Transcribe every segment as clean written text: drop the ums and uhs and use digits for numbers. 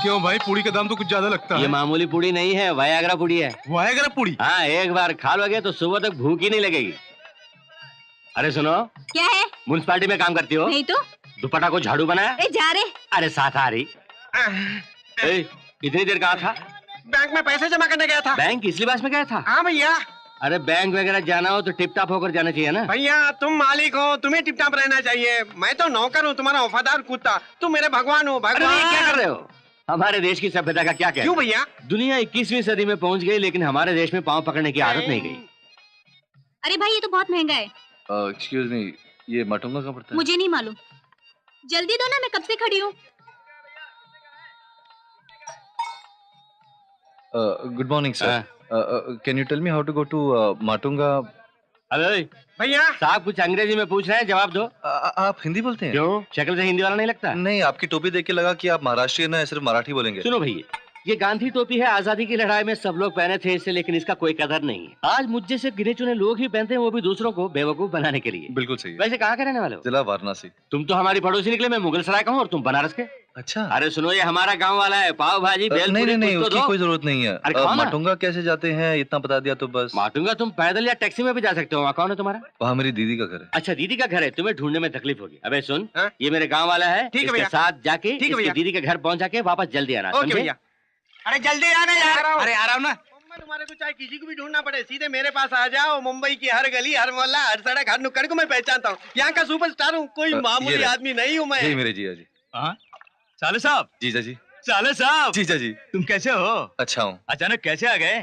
क्यों भाई, पूड़ी का दाम तो कुछ ज्यादा लगता है। ये मामूली पूड़ी नहीं है, वायाग्रा पूड़ी है। वायाग्रा पूड़ी? हाँ, एक बार खा लोगे तो सुबह तक भूख ही नहीं लगेगी। अरे सुनो, क्या है? म्युनिसिपालिटी में काम करती हो? नहीं तो। दुपट्टा को झाड़ू बनाया? जा रे। अरे साथ आ रही। इतनी देर कहाँ था? बैंक में पैसे जमा करने गया था। बैंक किस लिबास में गया था? हाँ भैया। अरे बैंक वगैरह जाना हो तो टिप टाप होकर जाना चाहिए ना। भैया तुम मालिक हो, तुम्हें टिप टाप रहना चाहिए। मैं तो नौकर हूँ, तुम्हारा वफादार कुत्ता। तुम मेरे भगवान हो। भगवान। अरे क्या कर रहे हो? हमारे देश की सभ्यता का क्या कहना? क्यों भैया? दुनिया 21वीं सदी में पहुंच गई, लेकिन हमारे देश में पाँव पकड़ने की आदत नहीं गई। अरे भाई ये तो बहुत महंगा है। एक्सक्यूज मी, ये माटुंगा का पड़ता है? मुझे नहीं मालूम, जल्दी दो ना, मैं कब से खड़ी हूँ। Good morning sir, can you tell me how to go to Matunga? अरे भैया साहब कुछ अंग्रेजी में पूछ रहे हैं, जवाब दो। आप हिंदी बोलते हैं? क्यों, शक्ल से हिंदी वाला नहीं लगता? नहीं, आपकी टोपी देख के लगा कि आप महाराष्ट्रीयन है, सिर्फ मराठी बोलेंगे। सुनो भैया, ये गांधी टोपी है, आजादी की लड़ाई में सब लोग पहने थे इसे, लेकिन इसका कोई कदर नहीं है। आज मुझ जैसे गिने चुने लोग ही पहनते हैं, वो भी दूसरों को बेवकूफ बनाने के लिए। बिल्कुल सही है। वैसे कहाँ के रहने वाले हो? जिला वाराणसी। तुम तो हमारी पड़ोसी निकले, मैं मुगल सराय का हूँ और तुम बनारस के। अच्छा। अरे सुनो, ये हमारा गाँव वाला है, पाव भाजी भेलपुरी नहीं, कुछ तो उसकी दो। कोई जरूरत नहीं है। अरे खाओ ना। माटुंगा कैसे जाते हैं इतना बता दिया तो बस। माटुंगा तुम पैदल या टैक्सी में भी जा सकते हो। वहाँ कौन है तुम्हारा? वहाँ मेरी दीदी का घर है। अच्छा, दीदी का घर है, तुम्हें ढूंढने में तकलीफ होगी। अबे सुन, हाँ? ये मेरे गाँव वाला है, ठीक है इसके भैया। साथ जाके ठीक है इसकी भैया। दीदी के घर पहुँच जाके वापस जल्दी आना। ओके समझे? भैया। अरे जल्दी आना यार। अरे आ रहा हूँ ना। तुम्हारे को चाहे किसी को भी ढूंढना पड़े, सीधे मेरे पास आ जाओ। मुंबई की हर गली, हर मोहल्ला, हर सड़क, हर नुक्कड़ को मैं पहचानता हूँ। यहाँ का सुपरस्टार हूँ, कोई मामूली आदमी नहीं हूँ मैं। यही मेरे जीजा जी। साले साहब। जीजा जी। साले साहब। जीजा जी। तुम कैसे हो? अच्छा हूँ। अचानक कैसे आ गए?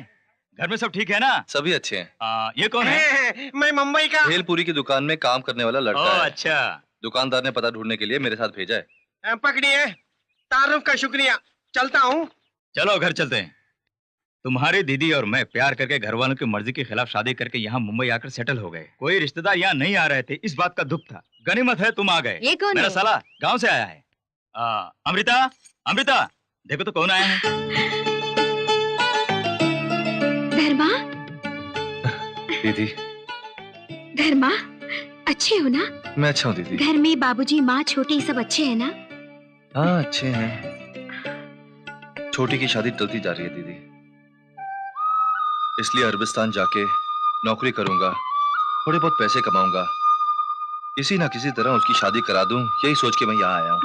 घर में सब ठीक है ना? सभी अच्छे हैं। ये कौन है? मैं मुंबई का भेलपुरी की दुकान में काम करने वाला लड़का ओह, है। अच्छा। दुकानदार ने पता ढूंढने के लिए मेरे साथ भेजा है। पकड़िए, तारुफ का शुक्रिया। चलता हूँ। चलो घर चलते हैं। तुम्हारी दीदी और मैं प्यार करके घर वालों की मर्जी के खिलाफ शादी करके यहाँ मुंबई आकर सेटल हो गए। कोई रिश्तेदार यहाँ नहीं आ रहे थे, इस बात का दुख था। गनीमत है तुम आ गए। ये कौन मेरा है? साला गांव से आया है। अमृता, अमृता देखो तो कौन आया है। धर्मा। दीदी। धर्मा, अच्छे हो ना? मैं अच्छा हूँ दीदी। घर में बाबूजी, माँ, छोटी सब अच्छे हैं ना? हाँ अच्छे हैं। छोटी की शादी टलती जा रही है दीदी, इसलिए अरबिस्तान जाके नौकरी करूंगा, थोड़े बहुत पैसे कमाऊंगा, किसी ना किसी तरह उसकी शादी करा दूं, यही सोच के मैं यहाँ आया हूँ।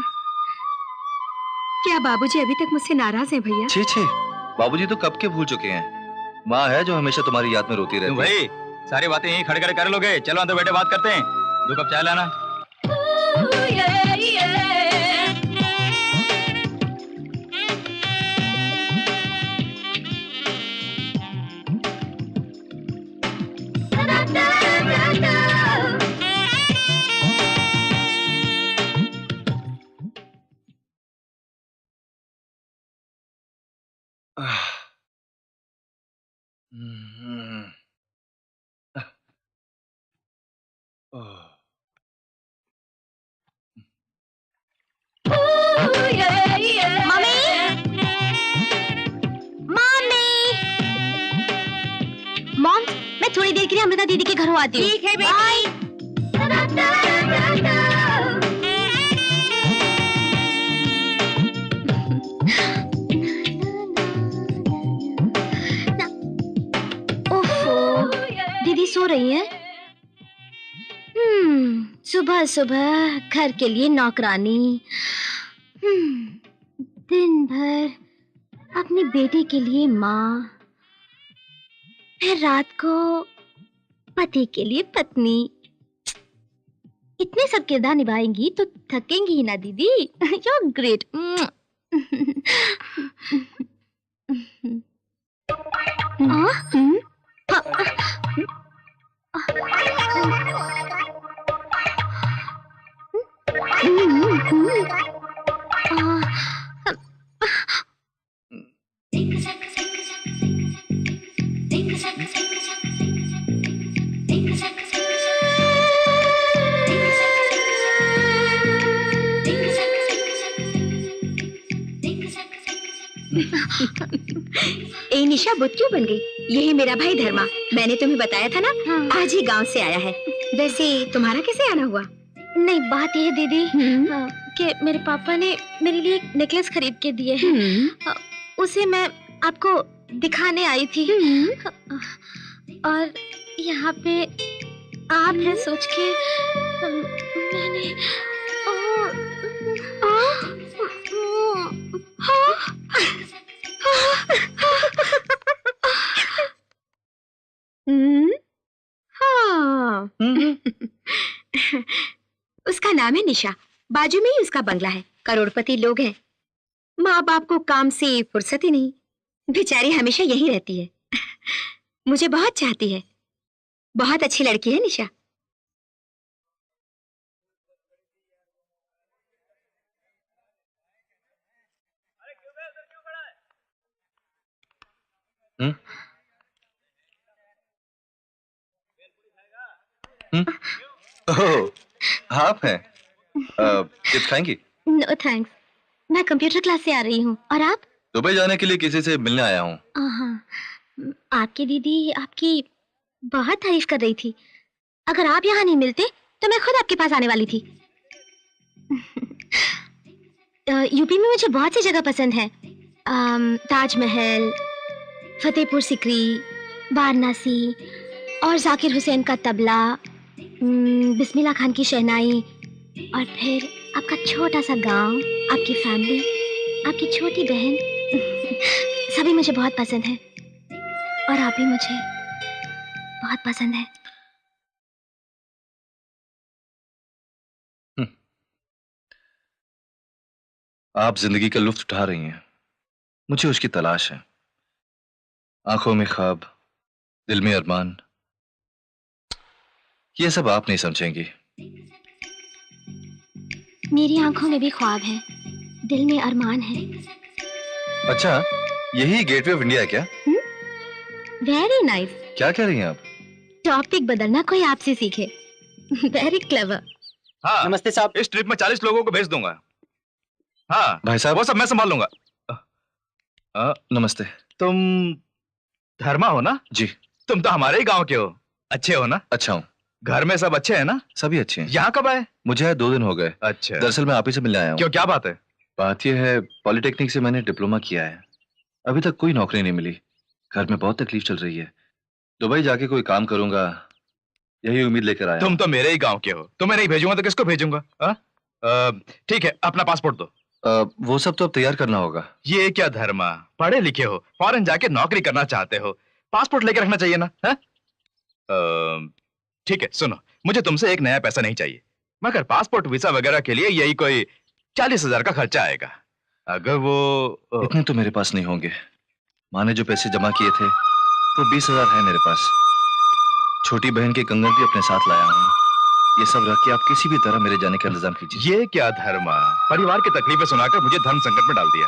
क्या बाबूजी अभी तक मुझसे नाराज हैं भैया? छी, बाबूजी तो कब के भूल चुके हैं। माँ है जो हमेशा तुम्हारी याद में रोती रहती है। भाई सारी बातें यहीं खड़े खड़े कर लोगे? चलो अंदर बैठे बात करते हैं। 2 कप चाय लाना। मॉम, मैं थोड़ी देर के लिए अमृता दीदी के घर आती हूँ। ठीक है बाय। ओफो, दीदी सो रही है? सुबह सुबह घर के लिए नौकरानी, दिन भर अपनी बेटी के लिए माँ, फिर रात को पति के लिए पत्नी। इतने सब किरदार निभाएंगी तो थकेंगी ही ना दीदी। You are great. ए निशा, बुत क्यों बन गई? यही मेरा भाई धर्मा, मैंने तुम्हें बताया था ना। हाँ। आज ही गांव से आया है। वैसे तुम्हारा कैसे आना हुआ? नहीं, बात यह है दीदी कि मेरे पापा ने मेरे लिए एक नेकलेस खरीद के दिए हैं। उसे मैं आपको दिखाने आई थी और यहाँ पे आप हैं सोच के मैंने हाँ। उसका नाम है निशा, बाजू में ही उसका बंगला है, करोड़पति लोग हैं। माँ बाप को काम से फुर्सत ही नहीं, बेचारी हमेशा यही रहती है। मुझे बहुत चाहती है, बहुत अच्छी लड़की है निशा। ओह, आप हैं? चिप्स खाएंगी? नो थैंक्स, मैं कंप्यूटर क्लास से आ रही हूँ। और आप? दुबई जाने के लिए किसी से मिलने आया हूँ। हाँ, आपकी दीदी आपकी बहुत तारीफ कर रही थी। अगर आप यहाँ नहीं मिलते तो मैं खुद आपके पास आने वाली थी। यूपी में मुझे बहुत सी जगह पसंद है। ताजमहल, फतेहपुर सिकरी, वाराणसी और जाकिर हुसैन का तबला, बिस्मिल्लाह खान की शहनाई, और फिर आपका छोटा सा गांव, आपकी फैमिली, आपकी छोटी बहन। सभी मुझे बहुत पसंद है और आप भी मुझे बहुत पसंद है। आप जिंदगी का लुत्फ उठा रही हैं, मुझे उसकी तलाश है। आंखों में ख्वाब, दिल में अरमान, ये सब आप नहीं समझेंगी। मेरी आंखों में भी ख्वाब है, दिल में अरमान है। अच्छा, यही गेटवे ऑफ इंडिया है क्या? Very nice. क्या कह रही हैं आप? टॉपिक बदलना कोई आपसे सीखे। Very clever. हाँ, नमस्ते साहब। इस ट्रिप में 40 लोगों को भेज दूंगा। हाँ भाई साहब, वो सब मैं संभाल लूंगा। नमस्ते। तुम धर्मा हो ना? जी। तुम तो हमारे ही गांव के हो, अच्छे हो ना? अच्छा हूँ। घर में सब अच्छे हैं ना? सभी अच्छे हैं। यहाँ कब आए? मुझे यहाँ 2 दिन हो गए। अच्छा, दरअसल मैं आप ही से मिलने आया हूँ। क्यों, क्या बात है? बात यह है, पॉलिटेक्निक से मैंने डिप्लोमा किया है, अभी तक कोई नौकरी नहीं मिली। घर में बहुत तकलीफ चल रही है। दुबई जाके कोई काम करूंगा, यही उम्मीद लेकर आया। तुम तो मेरे ही गांव के हो, तुम्हें नहीं भेजूंगा तो किसको भेजूंगा? ठीक है, अपना पासपोर्ट दो। वो सब तो अब तैयार करना होगा। ये क्या धर्मा, पढ़े लिखे हो, फॉरेन जाके नौकरी करना चाहते हो, पासपोर्ट लेके रखना चाहिए ना? ठीक है, सुनो, मुझे तुमसे एक नया पैसा नहीं चाहिए, मगर पासपोर्ट वीजा वगैरह के लिए यही कोई 40,000 का खर्चा आएगा। अगर वो इतने तो मेरे पास नहीं होंगे। माँ ने जो पैसे जमा किए थे वो 20,000 है मेरे पास। छोटी बहन के कंगन भी अपने साथ लाया हूँ। ये सब रख के आप किसी भी तरह मेरे जाने का इंतजाम कीजिए। ये क्या धर्मा, परिवार की तकलीफें सुनाकर मुझे धर्म संकट में डाल दिया।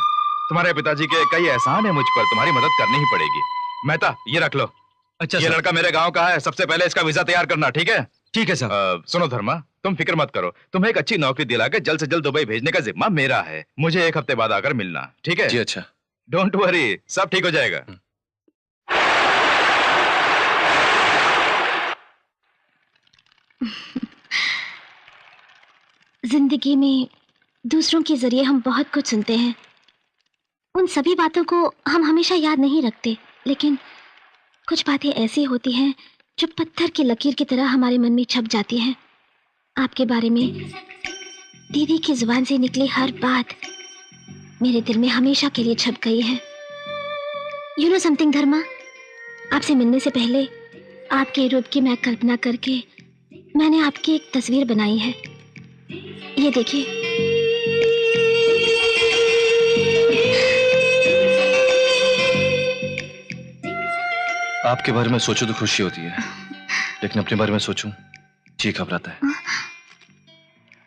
तुम्हारे पिताजी के कई एहसान है मुझ पर, तुम्हारी मदद करनी ही पड़ेगी। मेहता, ये रख लो। अच्छा, ये लड़का मेरे गांव का है, सबसे पहले इसका वीजा तैयार करना, ठीक है? ठीक है सर। सुनो धर्मा, तुम फिक्र मत करो, तुम्हें एक अच्छी नौकरी दिलाकर जल्द से जल्द दुबई भेजने का जिम्मा मेरा है। मुझे 1 हफ्ते बाद आकर मिलना, ठीक है? जी अच्छा। डोंट वरी, सब ठीक हो जाएगा। जिंदगी में दूसरों के जरिए हम बहुत कुछ सुनते हैं। उन सभी बातों को हम हमेशा याद नहीं रखते, लेकिन कुछ बातें ऐसी होती हैं जो पत्थर की लकीर की तरह हमारे मन में छप जाती हैं। आपके बारे में दीदी की जुबान से निकली हर बात मेरे दिल में हमेशा के लिए छप गई है। यू नो समथिंग धर्मा, आपसे मिलने से पहले आपके रूप की मैं कल्पना करके मैंने आपकी एक तस्वीर बनाई है। ये देखिए। आपके बारे में सोचूं तो खुशी होती है, लेकिन अपने बारे में सोचूं जी घबराता है।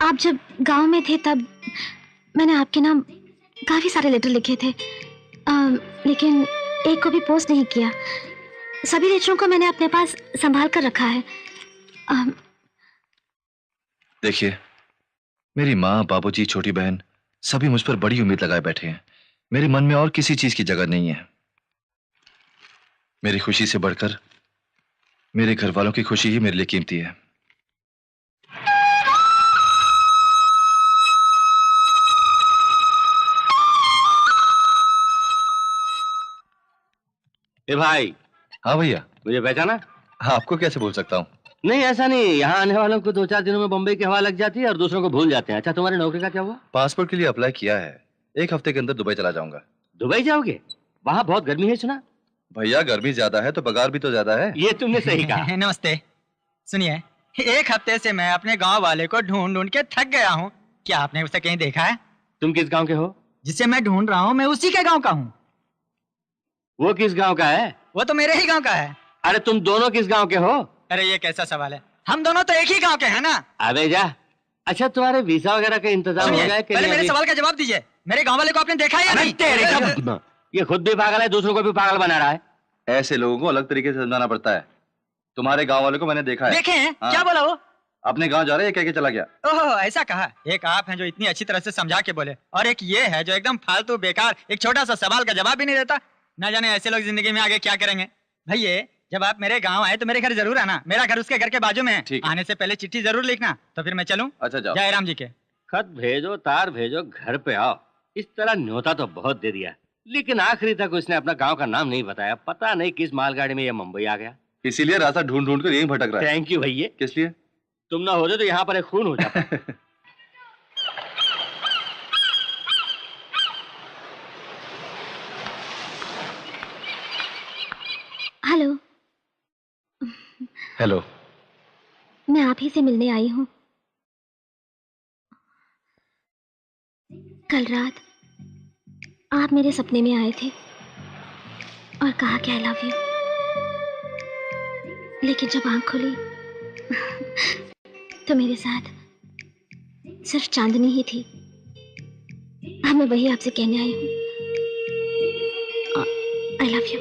आप जब गांव में थे तब मैंने आपके नाम काफी सारे लेटर लिखे थे, लेकिन एक को भी पोस्ट नहीं किया। सभी लेटरों को मैंने अपने पास संभाल कर रखा है। देखिए, मेरी माँ, बाबूजी, छोटी बहन सभी मुझ पर बड़ी उम्मीद लगाए बैठे हैं। मेरे मन में और किसी चीज की जगह नहीं है। मेरी खुशी से बढ़कर मेरे घर वालों की खुशी ही मेरे लिए कीमती है। ए भाई, हाँ भैया। मुझे पहचाना? हाँ, आपको कैसे भूल सकता हूँ? नहीं ऐसा नहीं, यहाँ आने वालों को 2-4 दिनों में बम्बई की हवा लग जाती है और दूसरों को भूल जाते हैं। अच्छा, तुम्हारी नौकरी का क्या हुआ? पासपोर्ट के लिए अप्लाई किया है, 1 हफ्ते के अंदर दुबई चला जाऊंगा। दुबई जाओगे? वहाँ बहुत गर्मी है सुना। भैया गर्मी ज्यादा है तो पगार भी तो ज्यादा है। ये तुमने सही कहा। नमस्ते। सुनिए, 1 हफ्ते से मैं अपने गांव वाले को ढूंढ ढूंढ के थक गया हूँ। क्या आपने उसे कहीं देखा है? तुम किस गांव के हो? जिसे मैं ढूंढ रहा हूँ मैं उसी के गांव का हूँ। वो किस गांव का है? वो तो मेरे ही गांव का है। अरे तुम दोनों किस गांव के हो? अरे ये कैसा सवाल है, हम दोनों तो एक ही गांव के हैं ना। अबे जा। अच्छा, तुम्हारे वीजा वगैरह का इंतजाम हो गया कि पहले नहीं मेरे अभी? सवाल का जवाब दीजिए। मेरे गांव वाले को आपने देखा है या नहीं? तेरे का ये खुद भी पागल है, दूसरों को भी पागल बना रहा है। ऐसे लोगों को अलग तरीके से समझाना पड़ता है। तुम्हारे गांव वाले को मैंने देखा है। देखे हैं? हाँ। क्या बोला वो? अपने गांव जा रहे, ये कह के चला गया। ओहो, ऐसा कहा। एक आप हैं जो इतनी अच्छी तरह से समझा के बोले, और एक ये है जो एकदम फालतू बेकार एक छोटा सा सवाल का जवाब भी नहीं देता। ना जाने ऐसे लोग जिंदगी में आगे क्या करेंगे। भैया, जब आप मेरे गांव आए तो मेरे घर जरूर आना। मेरा घर उसके घर के बाजू में है। ठीक है। आने से पहले चिट्ठी जरूर लिखना। तो फिर मैं चलूं? अच्छा जाओ। जय राम जी के। खत भेजो, तार भेजो, घर पे आओ। इस तरह न्योता तो बहुत दे दिया, लेकिन आखिरी तक उसने अपना गांव का नाम नहीं बताया। पता नहीं किस मालगाड़ी में ये मुंबई आ गया। इसीलिए रास्ता ढूंढ ढूंढ कर यहीं भटक रहा है। थैंक यू भैया। किस लिए? तुम ना होते तो यहाँ पर एक खून हो जाता। Hello, hello. मैं आप ही से मिलने आई हूँ। कल रात आप मेरे सपने में आए थे और कहा कि आई लव यू, लेकिन जब आंख खुली तो मेरे साथ सिर्फ चांदनी ही थी। अब मैं वही आपसे कहने आई हूँ, आई लव यू।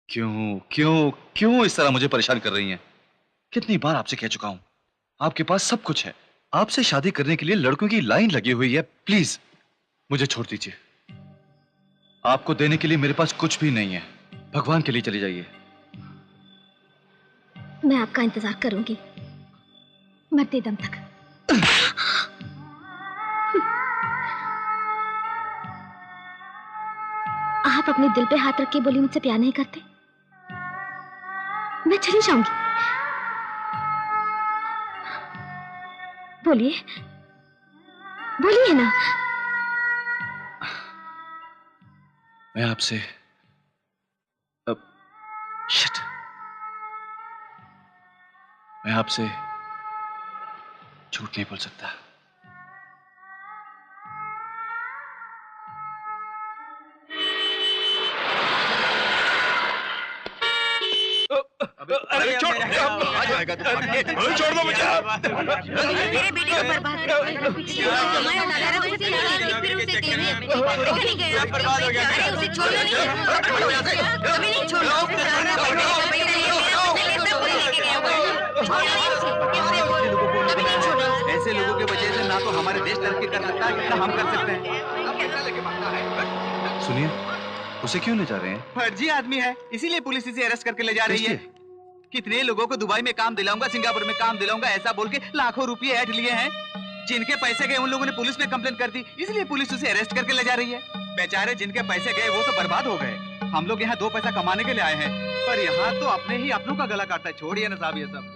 क्यों क्यों क्यों इस तरह मुझे परेशान कर रही हैं? कितनी बार आपसे कह चुका हूं, आपके पास सब कुछ है। आपसे शादी करने के लिए लड़कों की लाइन लगी हुई है। प्लीज मुझे छोड़ दीजिए। आपको देने के लिए मेरे पास कुछ भी नहीं है। भगवान के लिए चली जाइए। मैं आपका इंतजार करूंगी मरते दम तक। आप अपने दिल पे हाथ रख के बोली मुझसे प्यार नहीं करते, मैं चली जाऊंगी। बोलिए बोलिए ना। मैं आपसे अब शिट मैं आपसे झूठ नहीं बोल सकता। अरे छोड़, आ जाएगा तो छोड़ दो मुझे। मेरे बेटे को बर्बाद कर दिया। मैं नाराज हूँ इसलिए फिर उसे दे दिया। छोड़ नहीं गया। अरे उसे छोड़ो नहीं। कभी नहीं छोड़ो। ऐसे लोगों की वजह से ना तो हमारे देश तरक्की कर सकता है, ना हम कर सकते हैं। सुनिए, उसे क्यों ले जा रहे हैं? फर्जी आदमी है, इसीलिए पुलिस इसे अरेस्ट करके ले जा रही है। कितने लोगों को दुबई में काम दिलाऊंगा, सिंगापुर में काम दिलाऊंगा, ऐसा बोल के लाखों रुपए ऐठ लिए हैं। जिनके पैसे गए उन लोगों ने पुलिस में कंप्लेन कर दी, इसलिए पुलिस उसे अरेस्ट करके ले जा रही है। बेचारे जिनके पैसे गए वो तो बर्बाद हो गए। हम लोग यहाँ 2 पैसा कमाने के लिए आए हैं, पर यहाँ तो अपने ही अपनों का गला काटता है। छोड़िए ना साहब ये सब।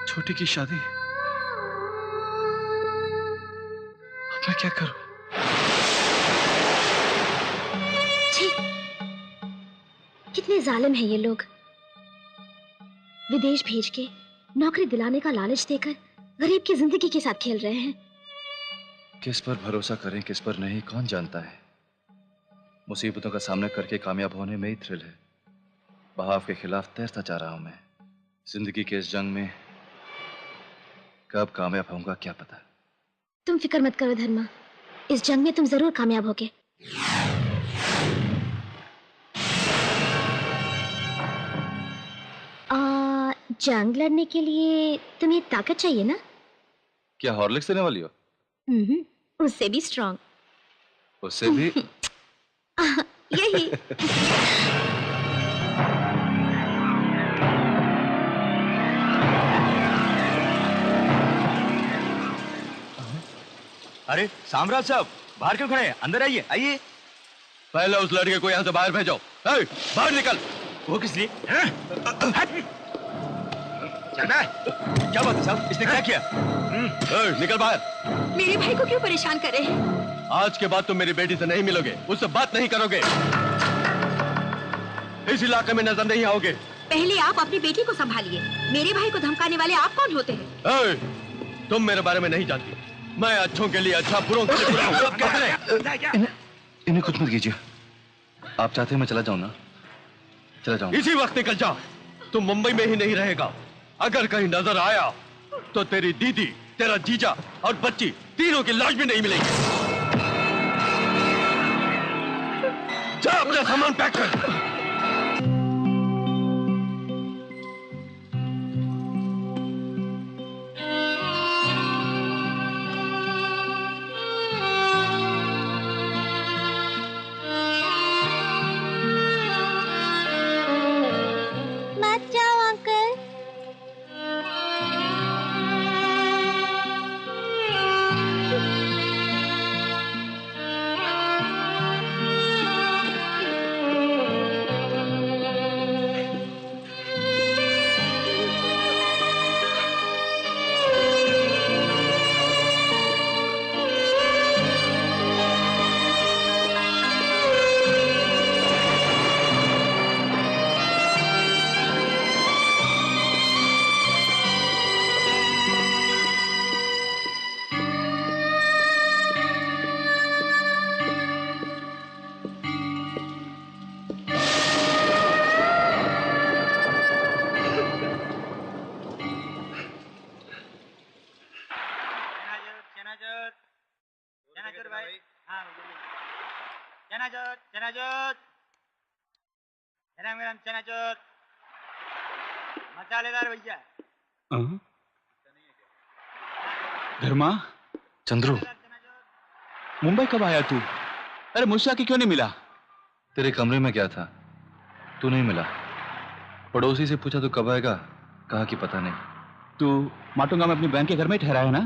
छोटी की शादी, अब मैं क्या करूं? छी, कितने जालिम हैं ये लोग। विदेश भेज के नौकरी दिलाने का लालच देकर गरीब की जिंदगी के साथ खेल रहे हैं। किस पर भरोसा करें, किस पर नहीं, कौन जानता है। मुसीबतों का सामना करके कामयाब होने में ही थ्रिल है। बहाव के खिलाफ तैरता जा रहा हूं मैं। जिंदगी के इस जंग में कब कामयाब होऊंगा क्या पता। तुम फिक्र मत करो धर्मा, इस जंग में तुम जरूर कामयाब होगे। जंग लड़ने के लिए तुम्हें ताकत चाहिए ना? क्या हॉर्लिक्स देने वाली हो? उससे भी स्ट्रांग। उससे भी यही। अरे सामराज साहब, बाहर क्यों खड़े हैं? अंदर आइए, आइए। पहले उस लड़के को यहाँ से बाहर भेजो। ए, बाहर निकल। वो किस लिए? चलना है? क्या बात है साहब, इसने क्या किया? ए, निकल बाहर। मेरे भाई को क्यों परेशान करे? आज के बाद तुम मेरी बेटी से नहीं मिलोगे, उससे बात नहीं करोगे, इस इलाके में नजर नहीं आओगे। पहले आप अपनी बेटी को संभालिए। मेरे भाई को धमकाने वाले आप कौन होते हैं? ए, तुम मेरे बारे में नहीं जानती। मैं अच्छों के लिए अच्छा, बुरों के लिए बुरा हूं। अब क्या करें? इन्हें कुछ मत कीजिए। आप चाहते हैं मैं चला जाऊं ना? चला जाऊं। इसी वक्त निकल जा। तुम मुंबई में ही नहीं रहेगा। अगर कहीं नजर आया तो तेरी दीदी, तेरा जीजा और बच्ची तीनों की लाश भी नहीं मिलेगी। जा अपना सामान पैक कर। मत जाओ अंकल। मसालेदार भैया। धर्मा, चंद्रू, मुंबई कब आया तू? अरे मुझसे आके क्यों नहीं मिला? तेरे कमरे में क्या था? तू नहीं मिला। पड़ोसी से पूछा तो कब आएगा, कहा कि पता नहीं। तू माटुंगा में अपनी बहन के घर में ही ठहरा है ना?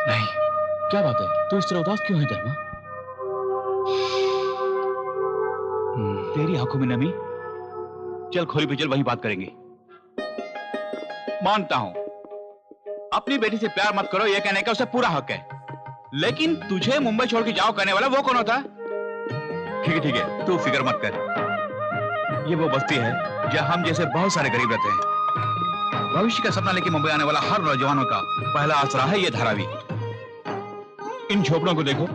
नहीं। क्या बात है, तू इस तरह उदास क्यों है धर्मा? तेरी आंखों में नमी। चल खोली पे चल, वहीं बात करेंगे। मानता हूं अपनी बेटी से प्यार मत करो, यह कहने का उसे पूरा हक है, लेकिन तुझे मुंबई छोड़ के जाओ कहने वाला वो कौन होता? ठीक है, तू फिक्र मत कर। ये वो बस्ती है जहां हम जैसे बहुत सारे गरीब रहते हैं। भविष्य का सपना लेके मुंबई आने वाला हर नौजवानों का पहला आसरा है ये धारावी। इन झोपड़ों को देखो,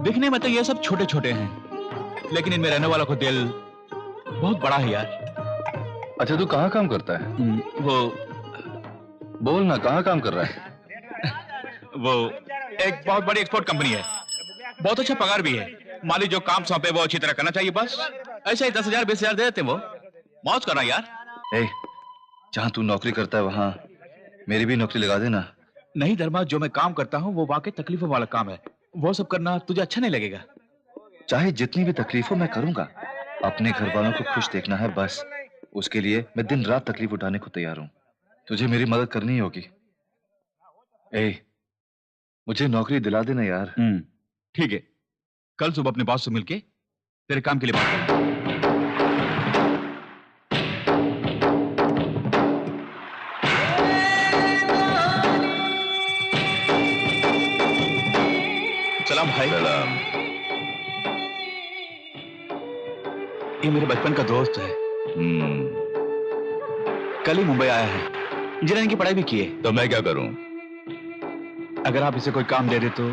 दिखने में तो ये सब छोटे छोटे हैं, लेकिन इनमें रहने वालों को दिल बहुत बड़ा है यार। अच्छा, तू कहाँ काम करता है? वो बोल ना, कहाँ काम कर रहा है? वो एक बहुत बड़ी एक्सपोर्ट कंपनी है, बहुत अच्छा पगार भी है। मालिक जो काम सौंपे वो अच्छी तरह करना चाहिए, बस ऐसे ही 10,000 20,000 दे देते वो। मौज करना यार। ए, जहाँ तू नौकरी करता है वहाँ मेरी भी नौकरी लगा देना। नहीं धर्मा, जो मैं काम करता हूँ वो वाकई तकलीफों वाला काम है, वो सब करना तुझे अच्छा नहीं लगेगा। चाहे जितनी भी तकलीफ हो मैं करूंगा। अपने घर वालों को खुश देखना है बस। उसके लिए मैं दिन रात तकलीफ उठाने को तैयार हूँ। तुझे मेरी मदद करनी होगी। ए, मुझे नौकरी दिला देना यार। ठीक है, कल सुबह अपने बॉस से मिलके तेरे काम के लिए बात करेंगे। सलाम भाई। सलाम। ये मेरे बचपन का दोस्त है, कल ही मुंबई आया है, इंजीनियरिंग की पढ़ाई भी की है। तो मैं क्या करूं? अगर आप इसे कोई काम दे दे तो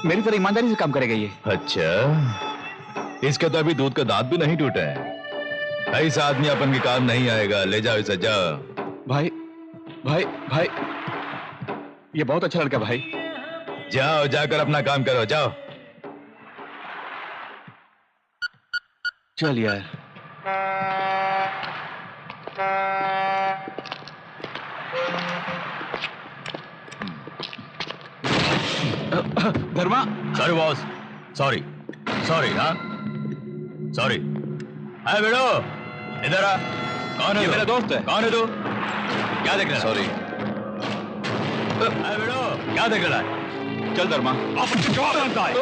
मेरी तरह ईमानदारी से काम करेगा ये। अच्छा, इसके तो अभी दूध का दांत भी नहीं टूटा है। ऐसा आदमी अपन के काम नहीं आएगा। ले जाओ इसे, जाओ। भाई भाई भाई, ये बहुत अच्छा लड़का भाई। जाओ, जाकर अपना काम करो, जाओ। चल यार। धर्मा, सॉरी बॉस, सॉरी सॉरी। हाँ सॉरी। हाय बेड़ो, इधर आ। कौन है ये तू? मेरा दोस्त है। कौन है तू? क्या देख रहा है? सॉरी। हाय बेड़ो, क्या देख रहा है? चल धर्मा। आपको जवाब बनता है।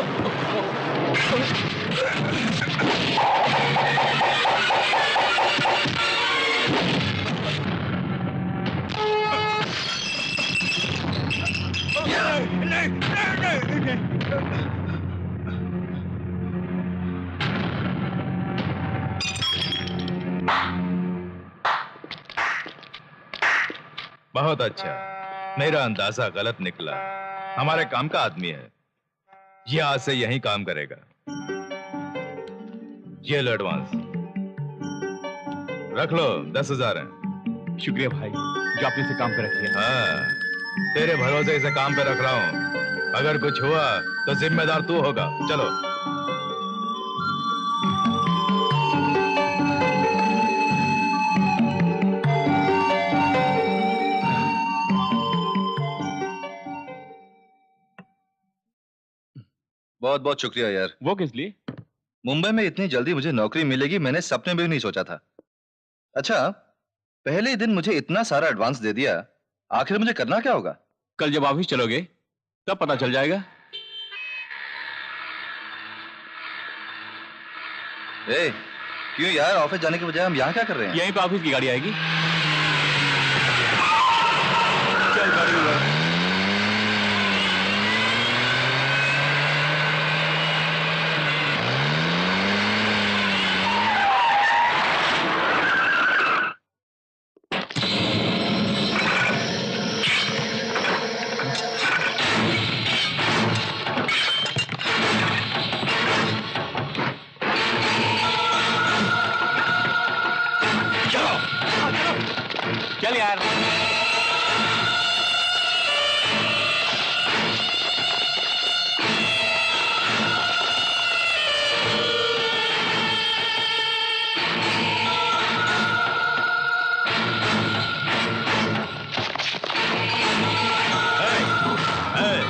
बहुत अच्छा, मेरा अंदाजा गलत निकला। हमारे काम का आदमी है, ये आज से यहीं काम करेगा। ये लो एडवांस, रख लो, 10,000 है। शुक्रिया भाई, जो आपने इसे काम पे रख लिया। हाँ, तेरे भरोसे इसे काम पे रख रहा हूं। अगर कुछ हुआ तो जिम्मेदार तू होगा। चलो। बहुत बहुत शुक्रिया यार। वो किस लिए? मुंबई में इतनी जल्दी मुझे नौकरी मिलेगी मैंने सपने में भी नहीं सोचा था। अच्छा, पहले ही दिन मुझे इतना सारा एडवांस दे दिया, आखिर मुझे करना क्या होगा? कल जब ऑफिस चलोगे तब पता चल जाएगा। ए, क्यों यार, ऑफिस जाने के बजाय हम यहाँ क्या कर रहे हैं? यहीं पे ऑफिस की गाड़ी आएगी। चल गाड़ी में बैठ। चल यार।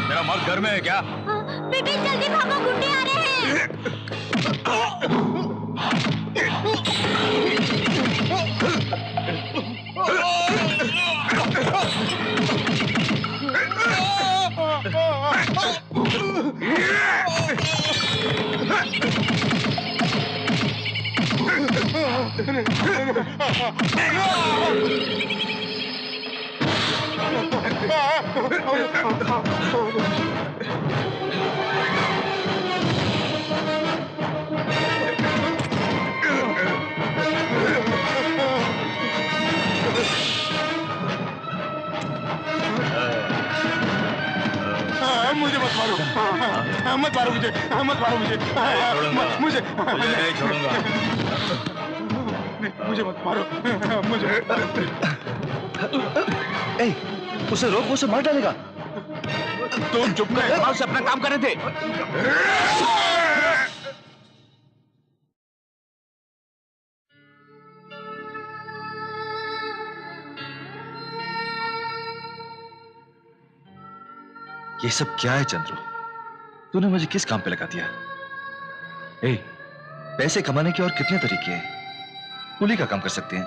तेरा मर्द घर में है क्या? बेटे जल्दी भागो, गुंडे आ रहे हैं। मुझे मत मारो, मत मारो मुझे, मत मारो मुझे, मुझे नहीं छोड़ूंगा, मुझे मत मारो, मुझे। ए, उसे रोक, उसे मार डालेगा। तुम चुप कर, और से अपना काम करने थे। ये सब क्या है चंद्रू? तूने मुझे किस काम पे लगा दिया? ए, पैसे कमाने के और कितने तरीके हैं? कुली का काम कर सकते हैं,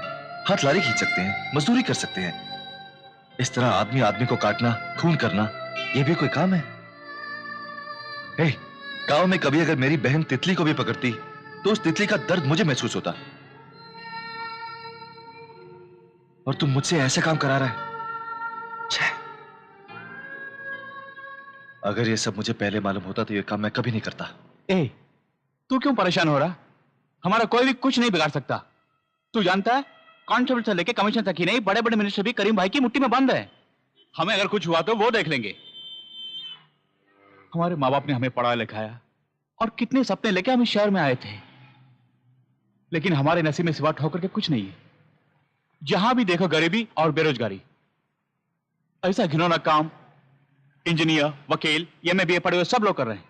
हाथ लारी खींच सकते हैं, मजदूरी कर सकते हैं। इस तरह आदमी आदमी को काटना, खून करना, ये भी कोई काम है? ए, गांव में कभी अगर मेरी बहन तितली को भी पकड़ती तो उस तितली का दर्द मुझे महसूस होता, और तुम मुझसे ऐसे काम करा रहा है? छे। अगर ये सब मुझे पहले मालूम होता तो ये काम मैं कभी नहीं करता। ए, तू क्यों परेशान हो रहा? हमारा कोई भी कुछ नहीं बिगाड़ सकता। तू जानता है, कांस्टेबल से लेके कमिश्नर तक ही नहीं, बड़े बड़े मिनिस्टर भी करीम भाई की मुट्ठी में बंद है। हमें अगर कुछ हुआ तो वो देख लेंगे। हमारे माँ बाप ने हमें पढ़ाया लिखाया और कितने सपने लेके हम इस शहर में आए थे, लेकिन हमारे नसीब में सिवा ठोकर के कुछ नहीं है। जहां भी देखो गरीबी और बेरोजगारी। ऐसा घिनौना काम इंजीनियर, वकील, MA BA पढ़े हुए सब लोग कर रहे हैं।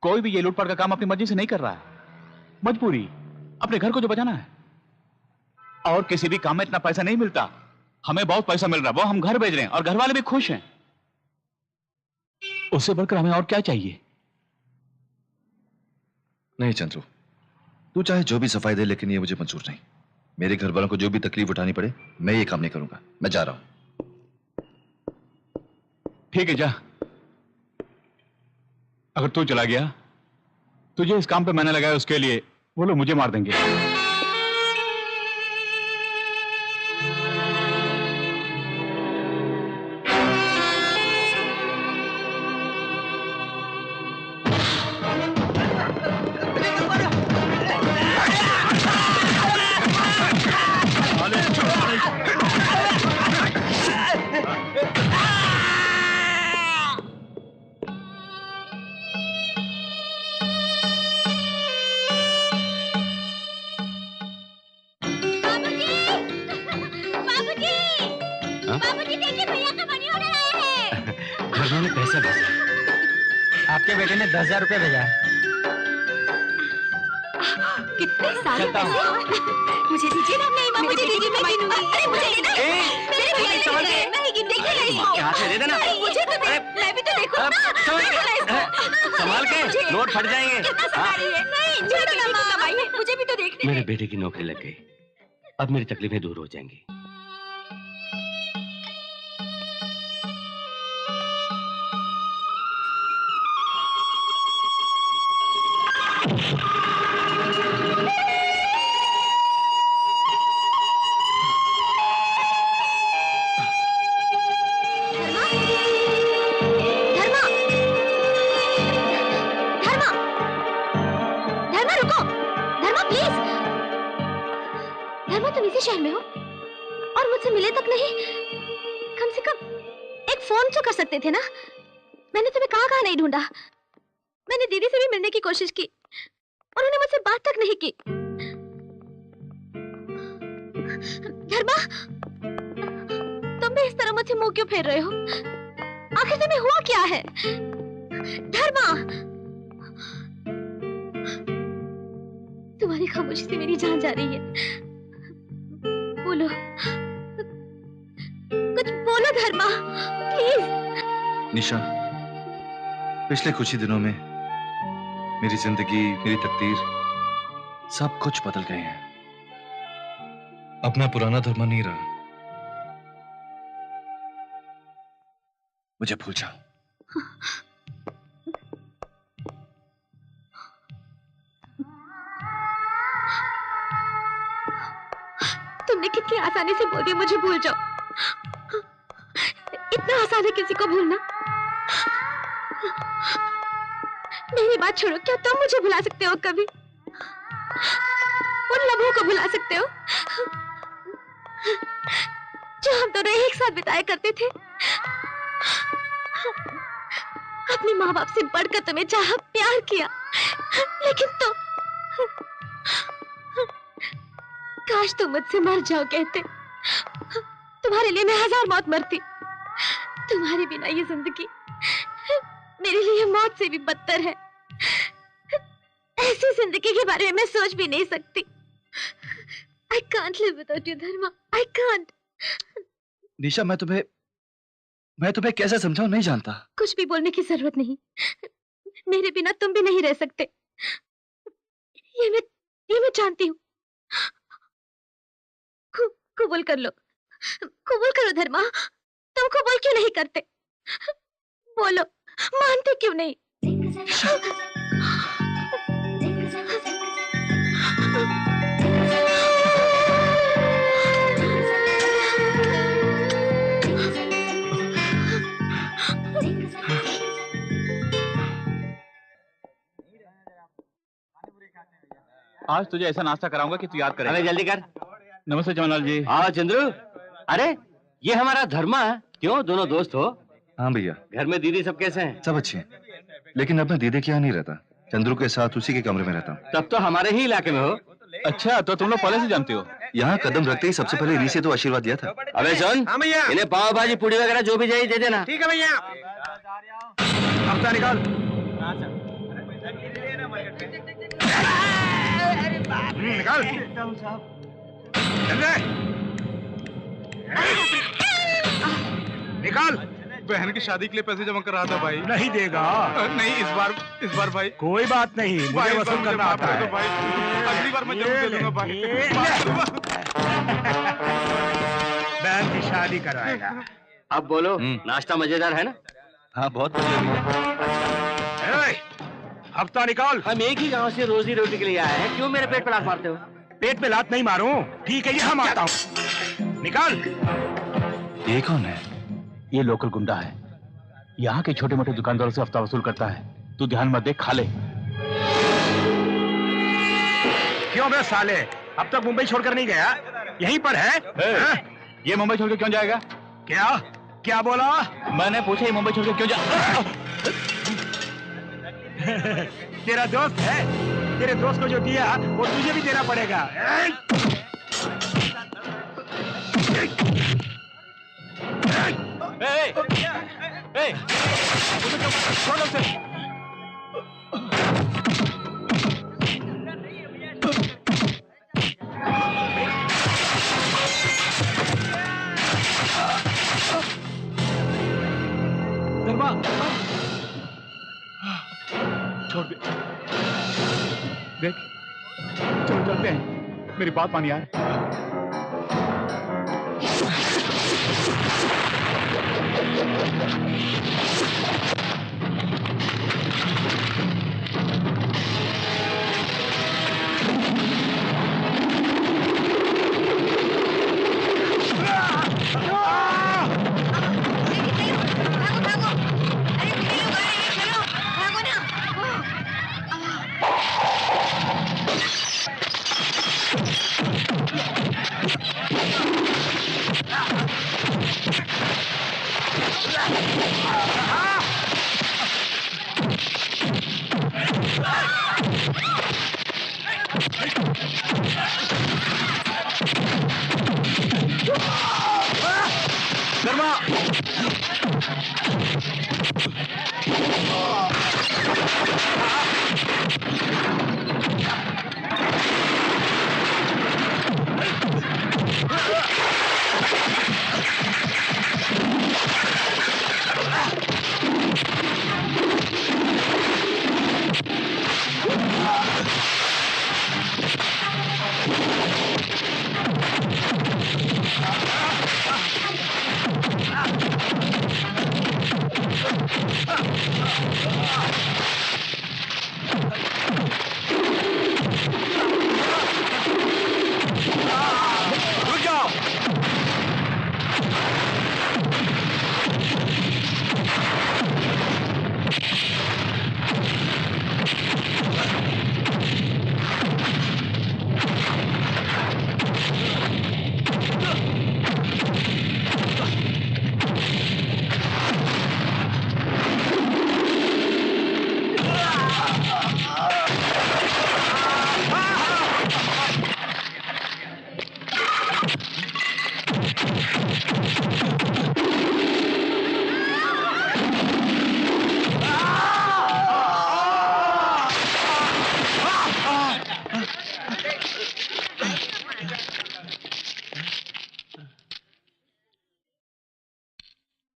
कोई भी ये लूटपाट का काम अपनी मर्जी से नहीं कर रहा है। मजबूरी, अपने घर को जो बचाना है। और किसी भी काम में इतना पैसा नहीं मिलता। हमें बहुत पैसा मिल रहा है, वो हम घर भेज रहे हैं और घर वाले भी खुश हैं। उससे बढ़कर हमें और क्या चाहिए? नहीं चंद्रू, तू चाहे जो भी सफाई दे, लेकिन ये मुझे मंजूर नहीं। मेरे घर वालों को जो भी तकलीफ उठानी पड़े, मैं ये काम नहीं करूंगा। मैं जा रहा हूं। ठीक है, जा। अगर तू चला गया, तुझे इस काम पे मैंने लगाया, उसके लिए वो लोग मुझे मार देंगे। बाबूजी देखिए, भैया का मनी ऑर्डर आया है। घर में पैसा भेजा। आपके बेटे ने 10,000 रुपए भेजा है। कितने सारे पैसे? मुझे दीजिए ना। नहीं माँ, मुझे दीजिए, मैं गिनूंगी। अरे मुझे लेना। मेरे भैया ने दिया है, मैं ही गिन। देखिए ना इसको। क्या हाथ से दे देना। नहीं, मुझे तो दे। मैं भी तो देखूं ना। देखो ना इसको। संभाल के, नोट फट जाएंगे। कितना संभाल रही है? नहीं, छोड़ो ना माँ, मुझे भी तो देखने मेरे दे। बेटे की नौकरी लग गई, अब मेरी तकलीफें दूर हो जाएंगी। धर्मा, धर्मा, धर्मा रुको। धर्मा प्लीज। धर्मा, तुम इसी शहर में हो और मुझसे मिले तक नहीं? कम से कम एक फोन तो कर सकते थे ना। मैंने तुम्हें कहाँ कहाँ नहीं ढूंढा। मैंने दीदी से भी मिलने की कोशिश की, उन्होंने मुझसे बात तक नहीं की। धर्मा, तुम भी इस तरह मुझसे मुंह क्यों फेर रहे हो? आखिर तुम्हें हुआ क्या है? धर्मा, तुम्हारी खामोशी से मेरी जान जा रही है। बोलो, कुछ बोलो धर्मा, प्लीज। निशा, पिछले कुछ ही दिनों में मेरी जिंदगी, मेरी तकदीर, सब कुछ बदल गए हैं। अब मैं पुराना धर्मा नहीं रहा। मुझे भूल जाओ। तुमने कितनी आसानी से बोल दिया मुझे भूल जाओ। इतना आसान है किसी को भूलना? मेरी बात छोड़ो, क्या तुम मुझे भुला सकते हो कभी? उन लम्हों को भुला सकते हो जो हम दोनों एक साथ बिताया करते थे? अपने माँ बाप से बढ़कर तुम्हें चाहा, प्यार किया, लेकिन तुम, काश तुम मुझसे मर जाओ कहते। तुम्हारे लिए मैं 1000 मौत मरती। तुम्हारे बिना ये जिंदगी मेरे लिए मौत से भी बदतर है। ऐसी जिंदगी के बारे में मैं सोच भी नहीं सकती। I can't live without you, Dharma. I can't। निशा, मैं तुम्हें कैसे समझाऊं, नहीं जानता। कुछ भी बोलने की जरूरत नहीं। मेरे बिना तुम भी नहीं रह सकते, ये मैं जानती हूँ। कबूल कर लो, कबूल करो धर्मा। तुम कबूल क्यों नहीं करते? बोलो, मानते क्यों नहीं? आज तुझे ऐसा नाश्ता कराऊंगा कि तू याद अरे करेगा। जल्दी कर। नमस्ते जमनालाल जी। हाँ चंद्रू, अरे ये हमारा धर्मा है। क्यों, दोनों दोस्त हो? हाँ भैया, घर में दीदी सब कैसे हैं? सब अच्छे हैं, लेकिन अब मैं दीदी के यहाँ नहीं रहता। चंद्रू के साथ उसी के कमरे में रहता हूँ। तब तो हमारे ही इलाके में हो। अच्छा, तो तुम लोग पहले से जानते हो? यहाँ कदम रखते ही सबसे पहले इन्हीं से तो आशीर्वाद दिया था। अबे सुन, इन्हें पाव भाजी पूड़ी वगैरह जो भी चाहिए दे देना। ठीक है भैया। हफ्ता निकाल। निकाल। निकाल। बहन की शादी के लिए पैसे जमा कर रहा था भाई। नहीं देगा। नहीं, इस बार भाई। कोई बात नहीं, मुझे वसूल करना आता है। भाई अगली बार मैं जरूर दे दूंगा भाई। बहन की शादी करवाएगा। अब बोलो, नाश्ता मजेदार है ना? हाँ बहुत हफ्ता निकाल। हम एक ही गांव से रोजी रोटी के लिए आए हैं, क्यों मेरे पेट पे लात मारते हो? पेट पे लात नहीं मारूं, ठीक है ये हम आता हूँ। निकाल। ये कौन है? ये लोकल गुंडा है, यहाँ के छोटे मोटे दुकानदारों से हफ्ता वसूल करता है। तू ध्यान मत दे, खा ले। क्यों बे साले, अब तक मुंबई छोड़कर नहीं गया? यहीं पर है? ये मुंबई छोड़ के क्यों जाएगा? क्या बोला? मैंने पूछा ये मुंबई छोड़ के क्यों जा। तेरा दोस्त है, तेरे दोस्त को जो दिया वो तुझे भी देना पड़ेगा। छोड़ उसे। धर्मा, छोड़ दे। देख, चलते हैं। मेरी बात मान यार।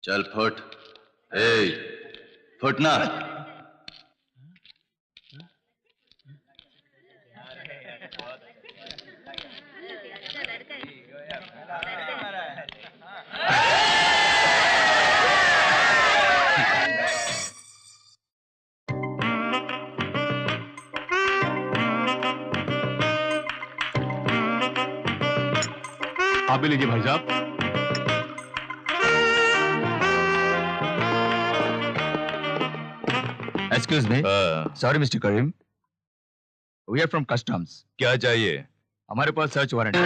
चल फुट। फुटना। आप भी लीजिए भाई साहब। Excuse me, sorry mister Karim, we are from customs. क्या चाहिए? हमारे पास सर्च वारंट है।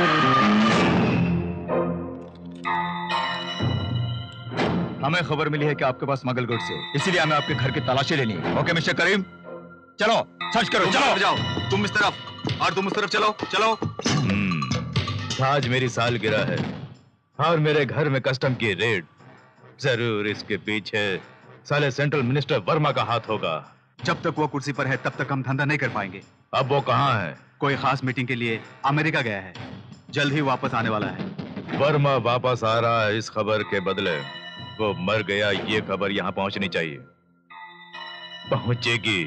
हमें खबर मिली है कि आपके पास स्मगल गुड्स है, इसीलिए हमें आपके घर की तलाशी लेनी है। ओके मिस्टर करीम, चलो सर्च करो। चलो जाओ, तुम इस तरफ और तुम उस तरफ चलो। आज मेरी सालगिरह है और मेरे घर में कस्टम की रेड। जरूर इसके पीछे साले सेंट्रल मिनिस्टर वर्मा का हाथ होगा। जब तक वो कुर्सी पर है तब तक हम धंधा नहीं कर पाएंगे। अब वो कहाँ है? कोई खास मीटिंग के लिए अमेरिका गया है, जल्द ही वापस आने वाला है। वर्मा वापस आ रहा है इस खबर के बदले वो मर गया ये खबर यहां पहुंचनी चाहिए। पहुंचेगी।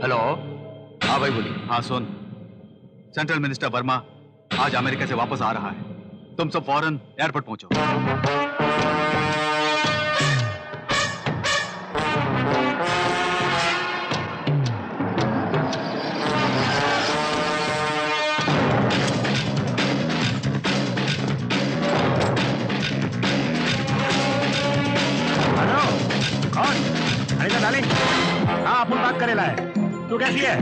हेलो। हाँ भाई बोली। हाँ सुन, सेंट्रल मिनिस्टर वर्मा आज अमेरिका से वापस आ रहा है, तुम सब फौरन एयरपोर्ट पहुंचो। हेलो, कौन? अरे डार्लिंग, हाँ अपन बात करेला है। तू कैसी है?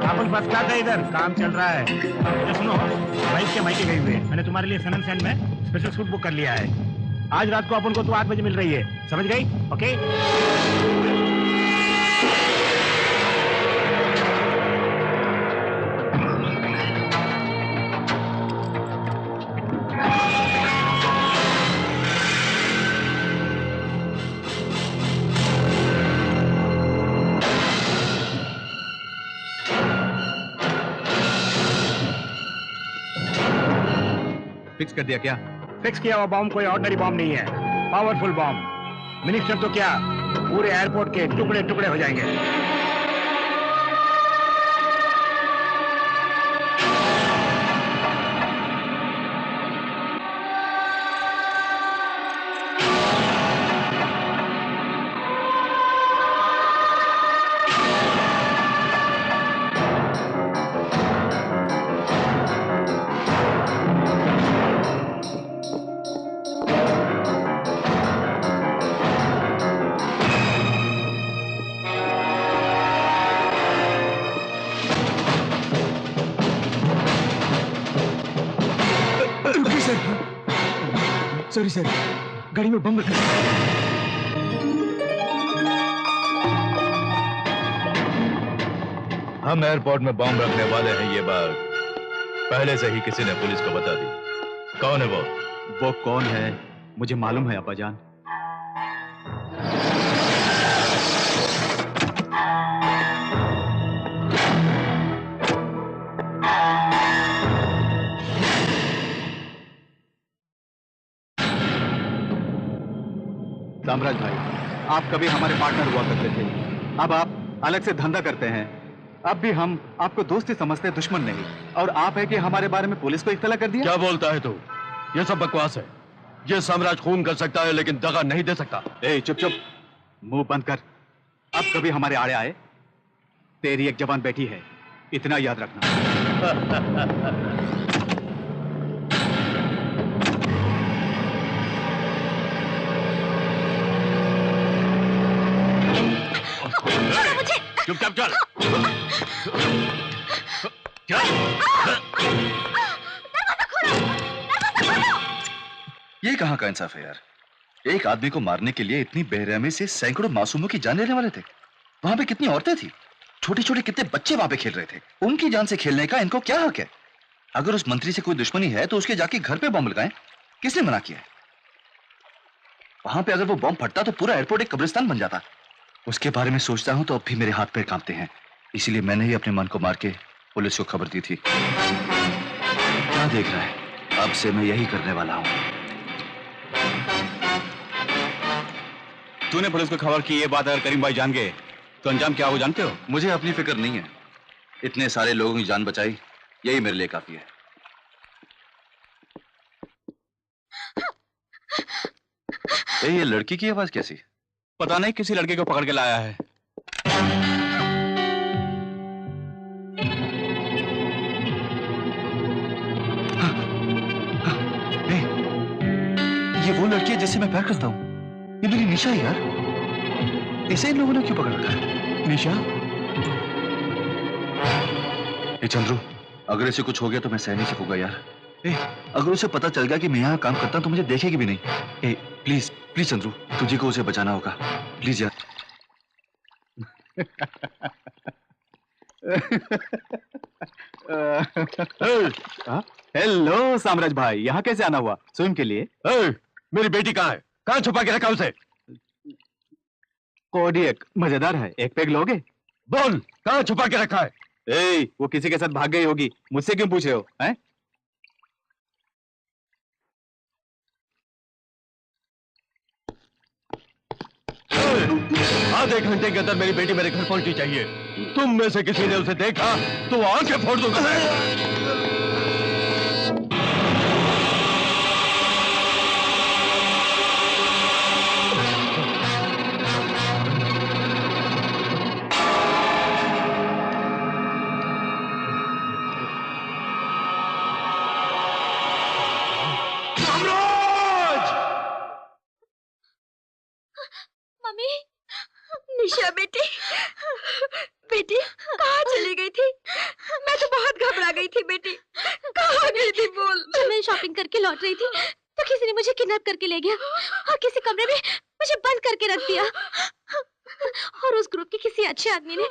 अपन फर्स्ट क्लास है, इधर काम चल रहा है। तो सुनो, वाइफ के मायके गई हुई है, मैंने तुम्हारे लिए सनन सैंड में स्पेशल सूट बुक कर लिया है। आज रात को अपन को तू 8 बजे मिल रही है, समझ गई? ओके? फिक्स कर दिया क्या? फिक्स किया हुआ बॉम्ब कोई ऑर्डिनरी बॉम्ब नहीं है, पावरफुल बॉम्ब। मिनिस्टर तो क्या, पूरे एयरपोर्ट के टुकड़े टुकड़े हो जाएंगे। सॉरी सर, गाड़ी में बम रखा है। हम एयरपोर्ट में बॉम्ब रखने वाले हैं, ये बात पहले से ही किसी ने पुलिस को बता दी। कौन है वो? वो कौन है मुझे मालूम है अब्बाजान। साम्राज भाई, आप कभी हमारे पार्टनर हुआ करते थे, अब आप अलग से धंधा करते हैं। अब भी हम आपको दोस्त ही समझते, दुश्मन नहीं। और आप है कि हमारे बारे में पुलिस को इत्तला कर दिया। क्या बोलता है तू? ये सब बकवास है। ये साम्राज खून कर सकता है लेकिन दगा नहीं दे सकता। ए चुप चुप, मुंह बंद कर। अब कभी हमारे आड़े आए, तेरी एक जवान बेटी है, इतना याद रखना। चुपचाप चल। ये कहां का इंसाफ है यार? एक आदमी को मारने के लिए इतनी बेरहमी से सैकड़ों मासूमों की जान लेने वाले थे। वहां पे कितनी औरतें थी, छोटे छोटे कितने बच्चे वहां पे खेल रहे थे। उनकी जान से खेलने का इनको क्या हक है? अगर उस मंत्री से कोई दुश्मनी है तो उसके जाके घर पे बॉम्ब लगाएं। किसने मना किया है? वहां पे अगर वो बॉम्ब फटता तो पूरा एयरपोर्ट एक कब्रिस्तान बन जाता। उसके बारे में सोचता हूं तो अब भी मेरे हाथ पैर कांपते हैं। इसीलिए मैंने ही अपने मन को मार के पुलिस को खबर दी थी। क्या देख रहा है? अब से मैं यही करने वाला हूं। तूने पुलिस को खबर की ये बात अगर करीम भाई जान गए तो अंजाम क्या हो जानते हो? मुझे अपनी फिक्र नहीं है, इतने सारे लोगों की जान बचाई, यही मेरे लिए काफी है। ये लड़की की आवाज कैसी? पता नहीं, किसी लड़के को पकड़ के लाया है। ये वो लड़की है जिससे मैं प्यार करता हूँ। ये मेरी निशा है यार। इसे इन लोगों ने क्यों पकड़ रखा है? निशा? चंद्रू, अगर इसे कुछ हो गया तो मैं सह नहीं सकूंगा यार। अगर उसे पता चल गया कि मैं यहाँ काम करता हूँ तो मुझे देखेगी भी नहीं। प्लीज प्लीज चंद्रू, तुझे को उसे बचाना होगा, प्लीज यार। हेलो साम्राज भाई, यहाँ कैसे आना हुआ? स्विम के लिए? मेरी बेटी कहाँ है? कहाँ छुपा के रखा उसे? कोडियक मजेदार है, एक पेग लोगे? बोल, कहाँ छुपा के रखा है? ए, वो किसी के साथ भाग गई होगी, मुझसे क्यों पूछ रहे हो? हैं? आधे घंटे के अंदर मेरी बेटी मेरे घर पहुंचनी चाहिए। तुम में से किसी ने उसे देखा तो वो आंखें फोड़ दूंगा मैं। मम्मी, निशा बेटी, बेटी कहाँ चली गई थी? मैं तो बहुत घबरा गई थी बेटी। कहाँ गई थी बोल? जब मैं शॉपिंग करके लौट रही थी तो किसी ने मुझे किडनैप करके ले गया और किसी कमरे में मुझे बंद करके रख दिया। और उस ग्रुप के किसी अच्छे आदमी ने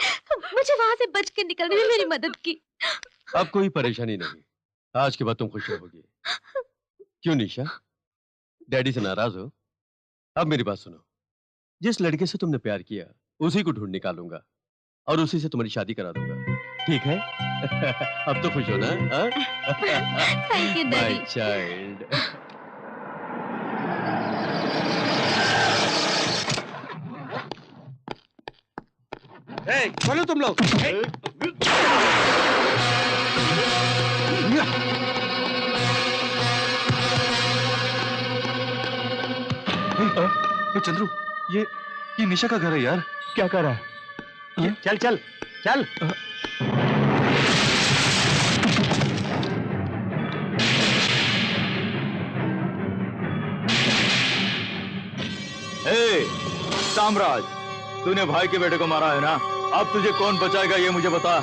मुझे वहां से बच के निकलने में मेरी मदद की। अब कोई परेशानी नहीं, आज के बाद तुम खुश रहोगी। क्यों निशा, डैडी से नाराज हो? अब मेरी बात सुनो, जिस लड़के से तुमने प्यार किया उसी को ढूंढ निकालूंगा और उसी से तुम्हारी शादी करा दूंगा, ठीक है? अब तो खुश हो ना? Thank you my daddy. Child. बोलो तुम लोग। चंद्रू, ये निशा का घर है यार। क्या कर रहा है? चल चल चल। ए, साम्राज, तूने भाई के बेटे को मारा है ना? अब तुझे कौन बचाएगा ये मुझे बता।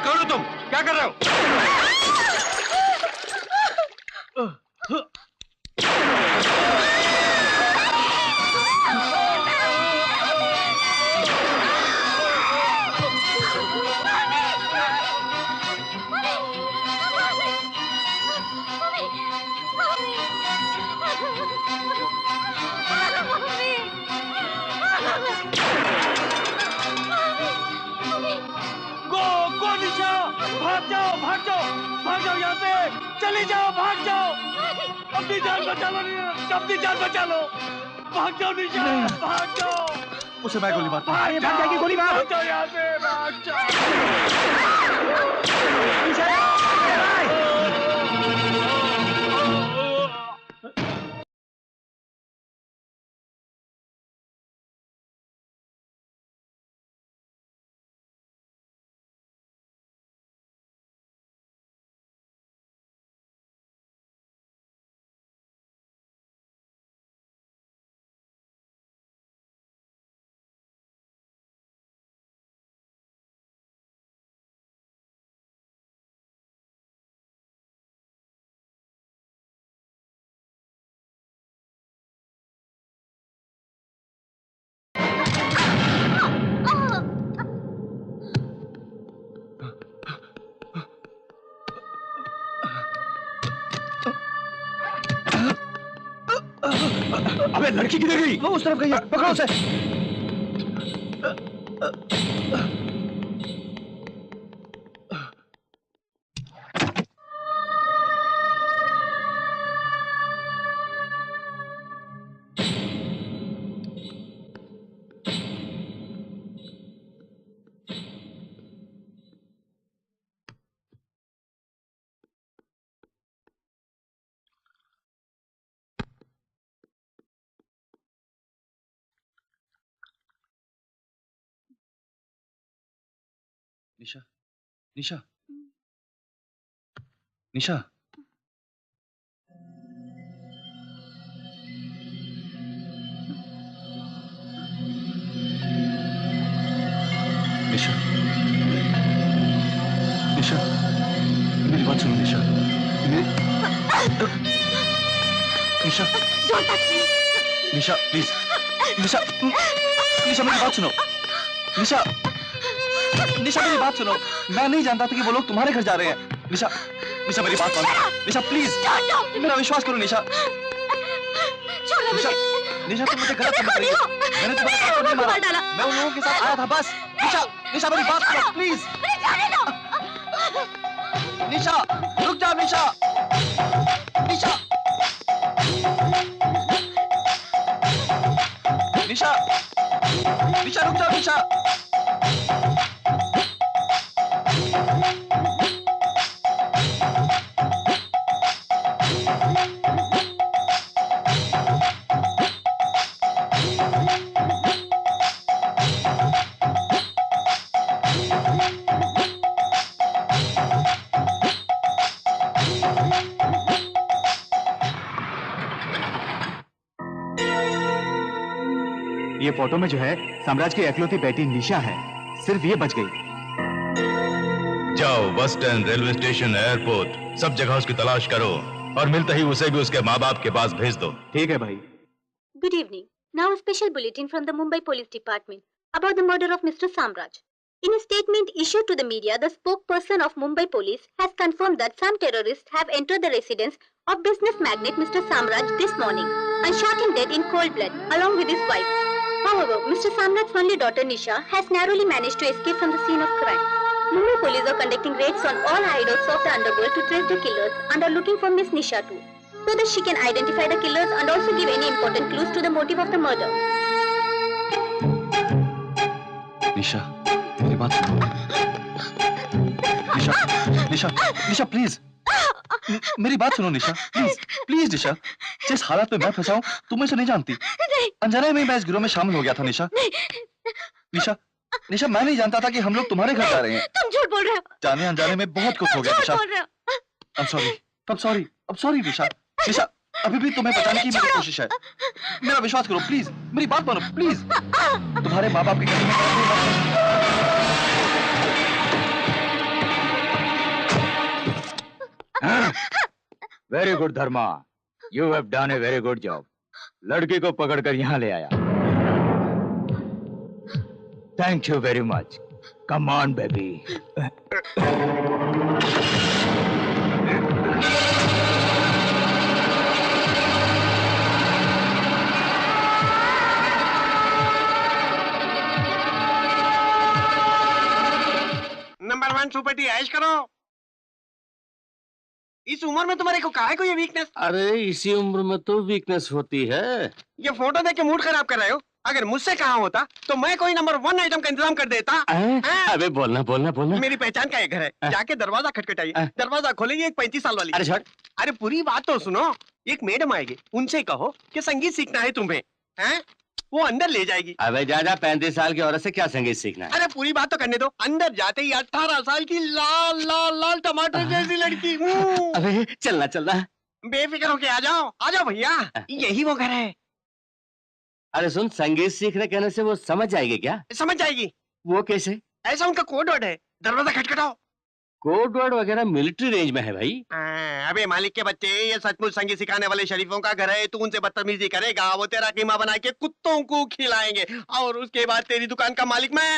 कौन हो तुम? क्या कर रहे हो? भाग जाओ यहाँ से, चली जाओ, भाग जाओ, अपनी जान बचा लो, अपनी जान बचा लो, भाग जाओ निशा, भाग जाओ। उसे मैं गोली मारता हूँ। भाग जाएगी गोली मार। भाग जाओ यहाँ से, भाग जाओ। अबे लड़की किधर गई? वो उस तरफ गई है, पकड़ो उसे। निशा, निशा, निशा, निशा, निशा, मेरी बात सुनो निशा। निशा, निशा प्लीज, निशा, निशा मेरी बात सुनो। निशा, निशा मेरी बात सुनो। मैं नहीं जानता था कि वो लोग तुम्हारे घर जा रहे हैं। निशा, निशा मेरी बात मानो। निशा प्लीज, मेरा विश्वास करो निशा। निशा, निशा तुम मुझे गलत समझ रही हो। मैंने तुम्हारे साथ नहीं मारा, मैं उन लोगों के साथ आया था बस। निशा, निशा मेरी बात सुनो प्लीज। निशा, रुक जा निशा। निशा, निशा, निशा रुक जाओ निशा। ये फोटो में जो है साम्राज्य की एकलौती बेटी निशा है, सिर्फ ये बच गई। जाओ bus stand, railway station, airport, सब जगह उसकी तलाश करो और मिलते ही उसे भी उसके माँ बाप के पास भेज दो। ठीक है भाई। Good evening. Now a special bulletin from the Mumbai Police Department about the murder of Mr. Samraj. In a statement issued to the media, the spokesperson of Mumbai Police has confirmed that some terrorists have entered the residence of business magnate Mr. Samraj this morning and shot him dead in cold blood along with his wife. However, Mr. Samraj's only daughter Nisha has narrowly managed to escape from the scene of crime. Mumbai police are conducting raids on all hideouts of the underworld to trace the killers and are looking for Miss Nisha too, so that she can identify the killers and also give any important clues to the motive of the murder. निशा, मेरी बात सुनो। निशा, निशा, निशा please, मेरी बात सुनो निशा, please, please निशा। जिस हालत में मैं फंसा हूँ तुम मुझे नहीं जानती। अनजाने में मैं इस गिरोह में शामिल हो गया था निशा। निशा, निशा मैं नहीं जानता था कि हम लोग तुम्हारे घर जा रहे हैं। तुम झूठ बोल रहे हो। जाने अनजाने में बहुत कुछ हो गया निशा। I'm sorry, I'm sorry, I'm sorry निशा। निशा, अभी भी तुम्हें बचाने की मेरी कोशिश है। मेरा विश्वास करो प्लीज, मेरी बात मानो प्लीज। तुम्हारे माँ बाप की गली में very good Dharma, you have done a very good job. लड़की को पकड़कर यहाँ ले आया। Thank you very much. Come on baby. Number 1 super ऐश करो। इस उम्र में तुम्हारे को काहे को ये वीकनेस? अरे इसी उम्र में तो वीकनेस होती है। ये फोटो देख के मूड खराब कर रहे हो। अगर मुझसे कहा होता तो मैं कोई नंबर 1 आइटम का इंतजाम कर देता। अबे बोलना बोलना बोलना। मेरी पहचान का ये घर है, जाके दरवाजा खटखटाइए। दरवाजा खोलेगी एक 35 साल वाली। अरे छोड़। अरे पूरी बात तो सुनो। एक मैडम आएगी, उनसे कहो कि संगीत सीखना है तुम्हें, हैं? वो अंदर ले जाएगी। अबे जा 35 साल की औरत से क्या संगीत सीखना है? अरे पूरी बात तो करने दो। अंदर जाते ही 18 साल की लाल लाल लाल टमाटर जैसी लड़की। अबे चलना चलना। बेफिक्र होके आ जाओ भैया, यही वो घर है। अरे सुन, संगीत सीखने कहने से वो समझ जाएगी क्या? समझ जाएगी। वो कैसे? ऐसा उनका कोड वर्ड है। दरवाजा खटखटाओ। कोड वर्ड वगैरह मिलिट्री रेंज में है भाई। अबे मालिक के बच्चे, ये सचमुच संगीत सिखाने वाले शरीफों का घर है। तू उनसे बदतमीजी करेगा, वो तेरा कीमा बना के कुत्तों को खिलाएंगे और उसके बाद तेरी दुकान का मालिक मैं।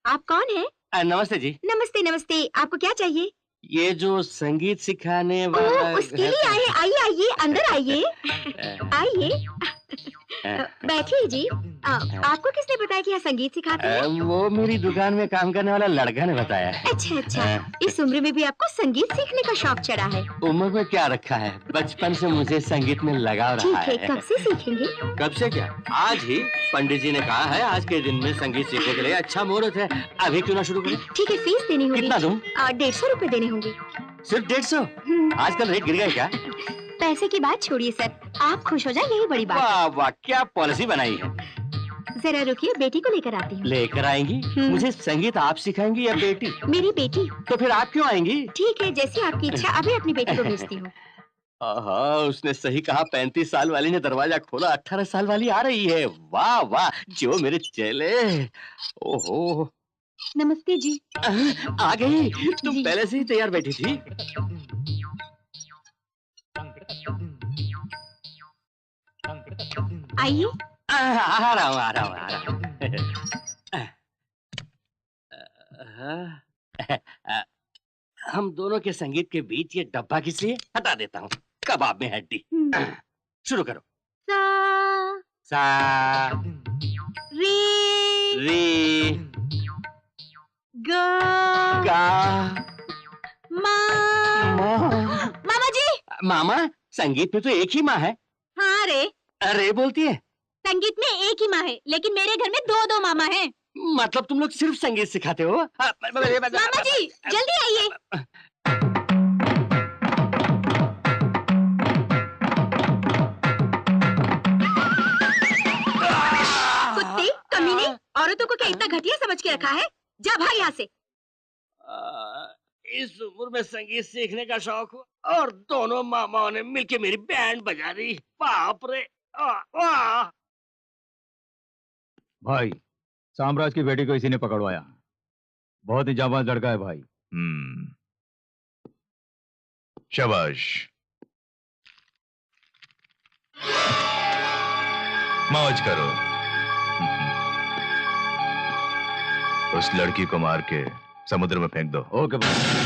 आप कौन है? नमस्ते जी। नमस्ते नमस्ते, आपको क्या चाहिए? ये जो संगीत सिखाने वाला उसके लिए आए। आइए आइए, अंदर आइए। आइए बैठिए जी। आपको किसने बताया कि यहाँ संगीत सिखाते हैं? वो मेरी दुकान में काम करने वाला लड़का ने बताया है। अच्छा अच्छा, इस उम्र में भी आपको संगीत सीखने का शौक चढ़ा है। उम्र में क्या रखा है, बचपन से मुझे संगीत में लगाव रहा है। कब से सीखेंगे? कब से क्या, आज ही पंडित जी ने कहा है आज के दिन में संगीत सीखने के लिए अच्छा मुहूर्त है। अभी क्यों ना शुरू करें? ठीक है, फीस देनी होगी। कितना दूं? 150 रुपए देने होंगे। सिर्फ 150? आजकल रेट गिर गया क्या? पैसे की बात छोड़िए सर, आप खुश हो जाए यही बड़ी बात। वाह वाह, क्या पॉलिसी बनाई है। जरा रुकिए, बेटी को लेकर आती हूँ। लेकर आएंगी? मुझे संगीत आप सिखाएंगी या बेटी? मेरी बेटी। तो फिर आप क्यों आएंगी? ठीक है, जैसी आपकी इच्छा। अभी अपनी बेटी को भेजती हूँ। हाँ, उसने सही कहा। 35 साल वाली ने दरवाजा खोला, 18 साल वाली आ रही है। वाह वाह, जो मेरे चेले। ओहो, नमस्ते जी। आ गई। तुम पहले से ही तैयार बैठी थी। आइए। आ रहा हूँ, आ रहा हूँ, आ रहा हूँ। हम दोनों के संगीत के बीच ये डब्बा किस लिए? हटा देता हूँ। कबाब में हड्डी। शुरू करो। सा सा रे रे गा गा मा मामा जी। मामा, संगीत में तो एक ही माँ है। हाँ रे, अरे बोलती है। संगीत में एक ही माँ है, लेकिन मेरे घर में दो दो मामा हैं। मतलब तुम लोग सिर्फ संगीत सिखाते हो? मामा जी जल्दी आइए। कुत्ते कमीने, औरतों को क्या इतना घटिया समझ के रखा है? जा भाग यहाँ से। इस उम्र में संगीत सीखने का शौक हुआ और दोनों मामाओं ने मिलके मेरी बैंड बजा दी। बाप रे। भाई, साम्राज की बेटी को इसी ने पकड़वाया। बहुत ही जाबाज लड़का है भाई। शाबाश। मौज करो। उस लड़की को मार के समुद्र में फेंक दो। ओके भाई।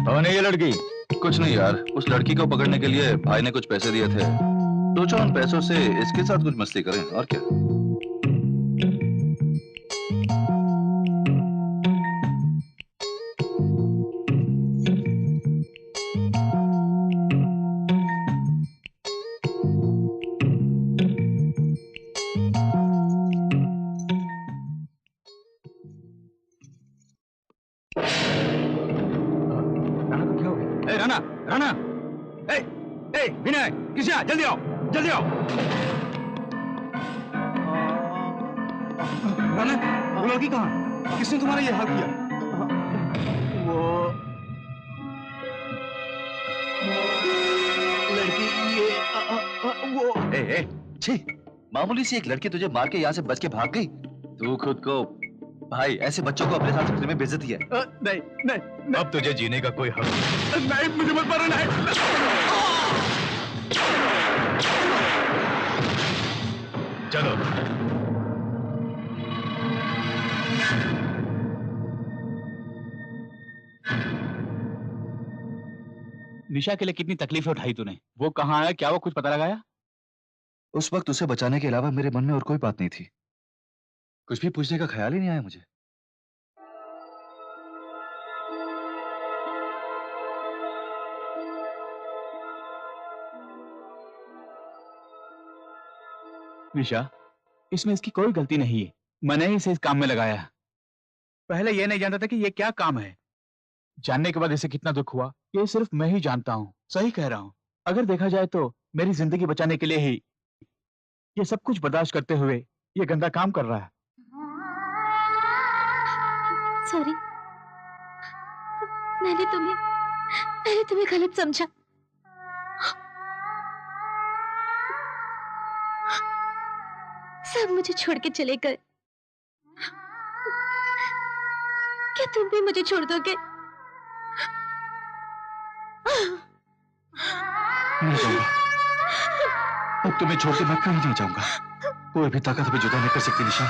कौन है ये लड़की? कुछ नहीं यार, उस लड़की को पकड़ने के लिए भाई ने कुछ पैसे दिए थे। सोचो उन पैसों से इसके साथ कुछ मस्ती करें, और क्या। राणा, राणा, विनय, किसी जल्दी आओ, जल्दी आओ। राणा, वो लड़की कहाँ? किसने तुम्हारा ये हाल किया? वो लड़की, ये वो छी, मामूली सी एक लड़की तुझे मार के यहाँ से बच के भाग गई। तू खुद को, भाई ऐसे बच्चों को अपने साथ रखने में बेइज्जती है। नहीं, नहीं, अब तुझे जीने का कोई हक नहीं। नहीं, मुझे मत मारो, नहीं। चलो। निशा के लिए कितनी तकलीफें उठाई तूने? वो कहाँ है? क्या वो कुछ पता लगाया? उस वक्त उसे बचाने के अलावा मेरे मन में और कोई बात नहीं थी। कुछ भी पूछने का ख्याल ही नहीं आया मुझे। निशा, इसमें इसकी कोई गलती नहीं है। मैंने ही इसे इस काम में लगाया। पहले ये नहीं जानता था कि ये क्या काम है। जानने के बाद इसे कितना दुख हुआ, ये सिर्फ मैं ही जानता हूँ। सही कह रहा हूँ। अगर देखा जाए तो मेरी जिंदगी बचाने के लिए ही ये सब कुछ बर्दाश्त करते हुए ये गंदा काम कर रहा है। सॉरी, मैंने तुम्हें गलत समझा। सब मुझे छोड़ के चले गए। क्या तुम भी मुझे छोड़ दोगे? नहीं जाऊंगा। अब तुम्हें छोड़ के मैं कहीं नहीं जाऊंगा। कोई भी ताकत हमें जुदा नहीं कर सकती निशा।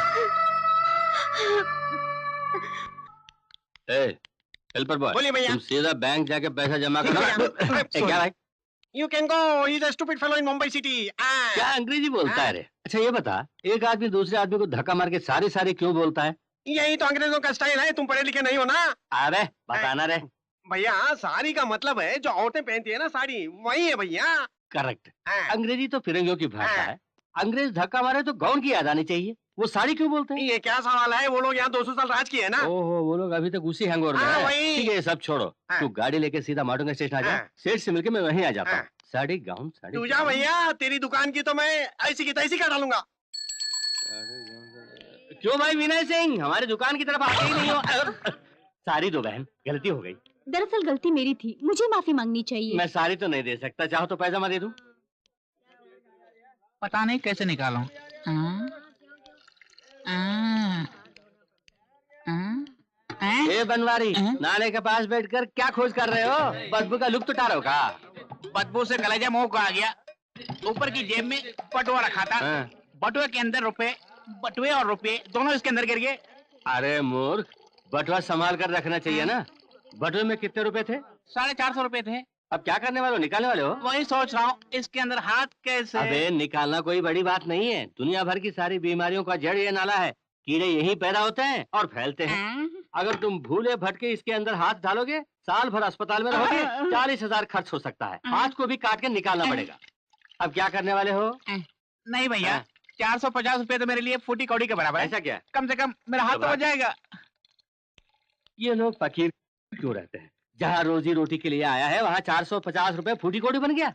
हेल्पर बॉय, बोलिए भैया। तुम सीधा बैंक जाके पैसा जमा करो। क्या भाई? You can go. He's a stupid fellow in Mumbai city. क्या अंग्रेजी बोलता है रे? अच्छा ये बता, एक आदमी दूसरे आदमी को धक्का मार के सारे सारे क्यों बोलता है? यही तो अंग्रेजों का स्टाइल है। तुम पढ़े लिखे नहीं हो ना? अरे बताना रे। भैया, साड़ी का मतलब है जो औरतें पहनती है ना, साड़ी, वही है भैया। करेक्ट। अंग्रेजी तो फिरंगियों की भाषा है। अंग्रेज धक्का मारे तो गौन की याद आनी चाहिए। वो साड़ी क्यों बोलते हैं? ये क्या सवाल है? वो लोग यहाँ 200 साल राज किए है ना। ओहो, वो लोग अभी तक उसी हैंगओवर में हैं। वही। ठीक है, ये सब छोड़ो। तू गाड़ी लेके सीधा माटुंगा स्टेशन आ जा। सेठ से मिलके मैं वहीं आ जाता हूँ। साड़ी गाउन साड़ी। तू जा भैया, तेरी दुकान की तो मैं ऐसी की तैसी कर डालूंगा। क्यों भाई विनय सिंह, हमारी दुकान की तरफ आते ही नहीं हो? साड़ी दो बहन, गलती हो गई। दरअसल गलती मेरी थी, मुझे माफी मांगनी चाहिए। मैं साड़ी तो नहीं दे सकता, चाहो तो पैजामा दे दूं। पता नहीं कैसे निकालूं। ए बनवारी, नाले के पास बैठकर क्या खोज कर रहे हो? बदबू का लुक तो टारो का? बदबू से कलेजा मुंह को आ गया। ऊपर की जेब में बटुआ रखा था। बटुए के अंदर रुपए, बटुए और रुपए दोनों इसके अंदर गिर गए। अरे मूर्ख, बटुआ संभाल कर रखना चाहिए ना। बटुए में कितने रुपए थे? 450 रुपए थे। अब क्या करने वाले हो? निकालने वाले हो? वही सोच रहा हूँ, इसके अंदर हाथ कैसे? अबे निकालना कोई बड़ी बात नहीं है। दुनिया भर की सारी बीमारियों का जड़ ये नाला है। कीड़े यहीं पैदा होते हैं और फैलते हैं। अगर तुम भूले भटके इसके अंदर हाथ डालोगे, साल भर अस्पताल में रहोगे। 40,000 खर्च हो सकता है। हाथ को भी काट के निकालना पड़ेगा। अब क्या करने वाले हो? नहीं भैया, 450 रुपए तो मेरे लिए फूटी कौड़ी के बराबर है। ऐसा क्या? कम से कम मेरा हाथ तो हो जाएगा। ये लोग फकीर क्यों रहते हैं? जहाँ रोजी रोटी के लिए आया है वहाँ 450 रुपए फूटी कौड़ी बन गया।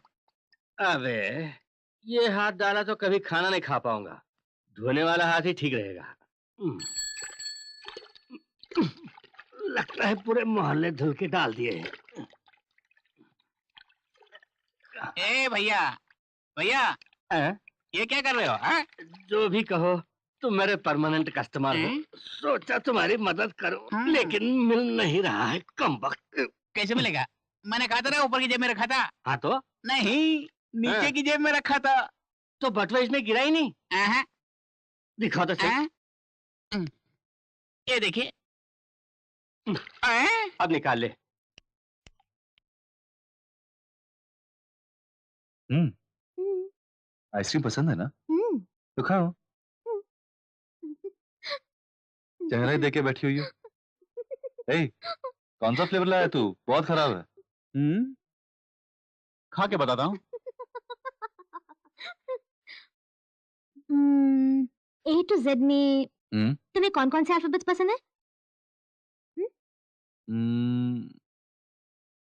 अबे ये हाथ डाला तो कभी खाना नहीं खा पाऊंगा। धोने वाला हाथ ही ठीक रहेगा। लगता है पूरे मोहल्ले धुल के डाल दिए हैं। ए भैया, भैया ये क्या कर रहे हो? जो भी कहो, तुम मेरे परमानेंट कस्टमर हो। सोचा तुम्हारी मदद करूं, लेकिन मिल नहीं रहा है। कम वक्त। कैसे मिलेगा? मैंने कहा था ना ऊपर की जेब में रखा था। हाँ तो? नहीं, नीचे की जेब में रखा था। तो बटुआ इसने गिरा ही नहीं। दिखाओ तो सही। ये देखिए। अब निकाल ले। आइसक्रीम पसंद है ना? तो खाओ। चेहरा ही देके बैठी हुई हो। ए, कौन सा फ्लेवर लाया तू? बहुत खराब है। खा के बताता हूँ। A to Z में तुम्हें कौन कौन से अल्फाबेट्स पसंद है?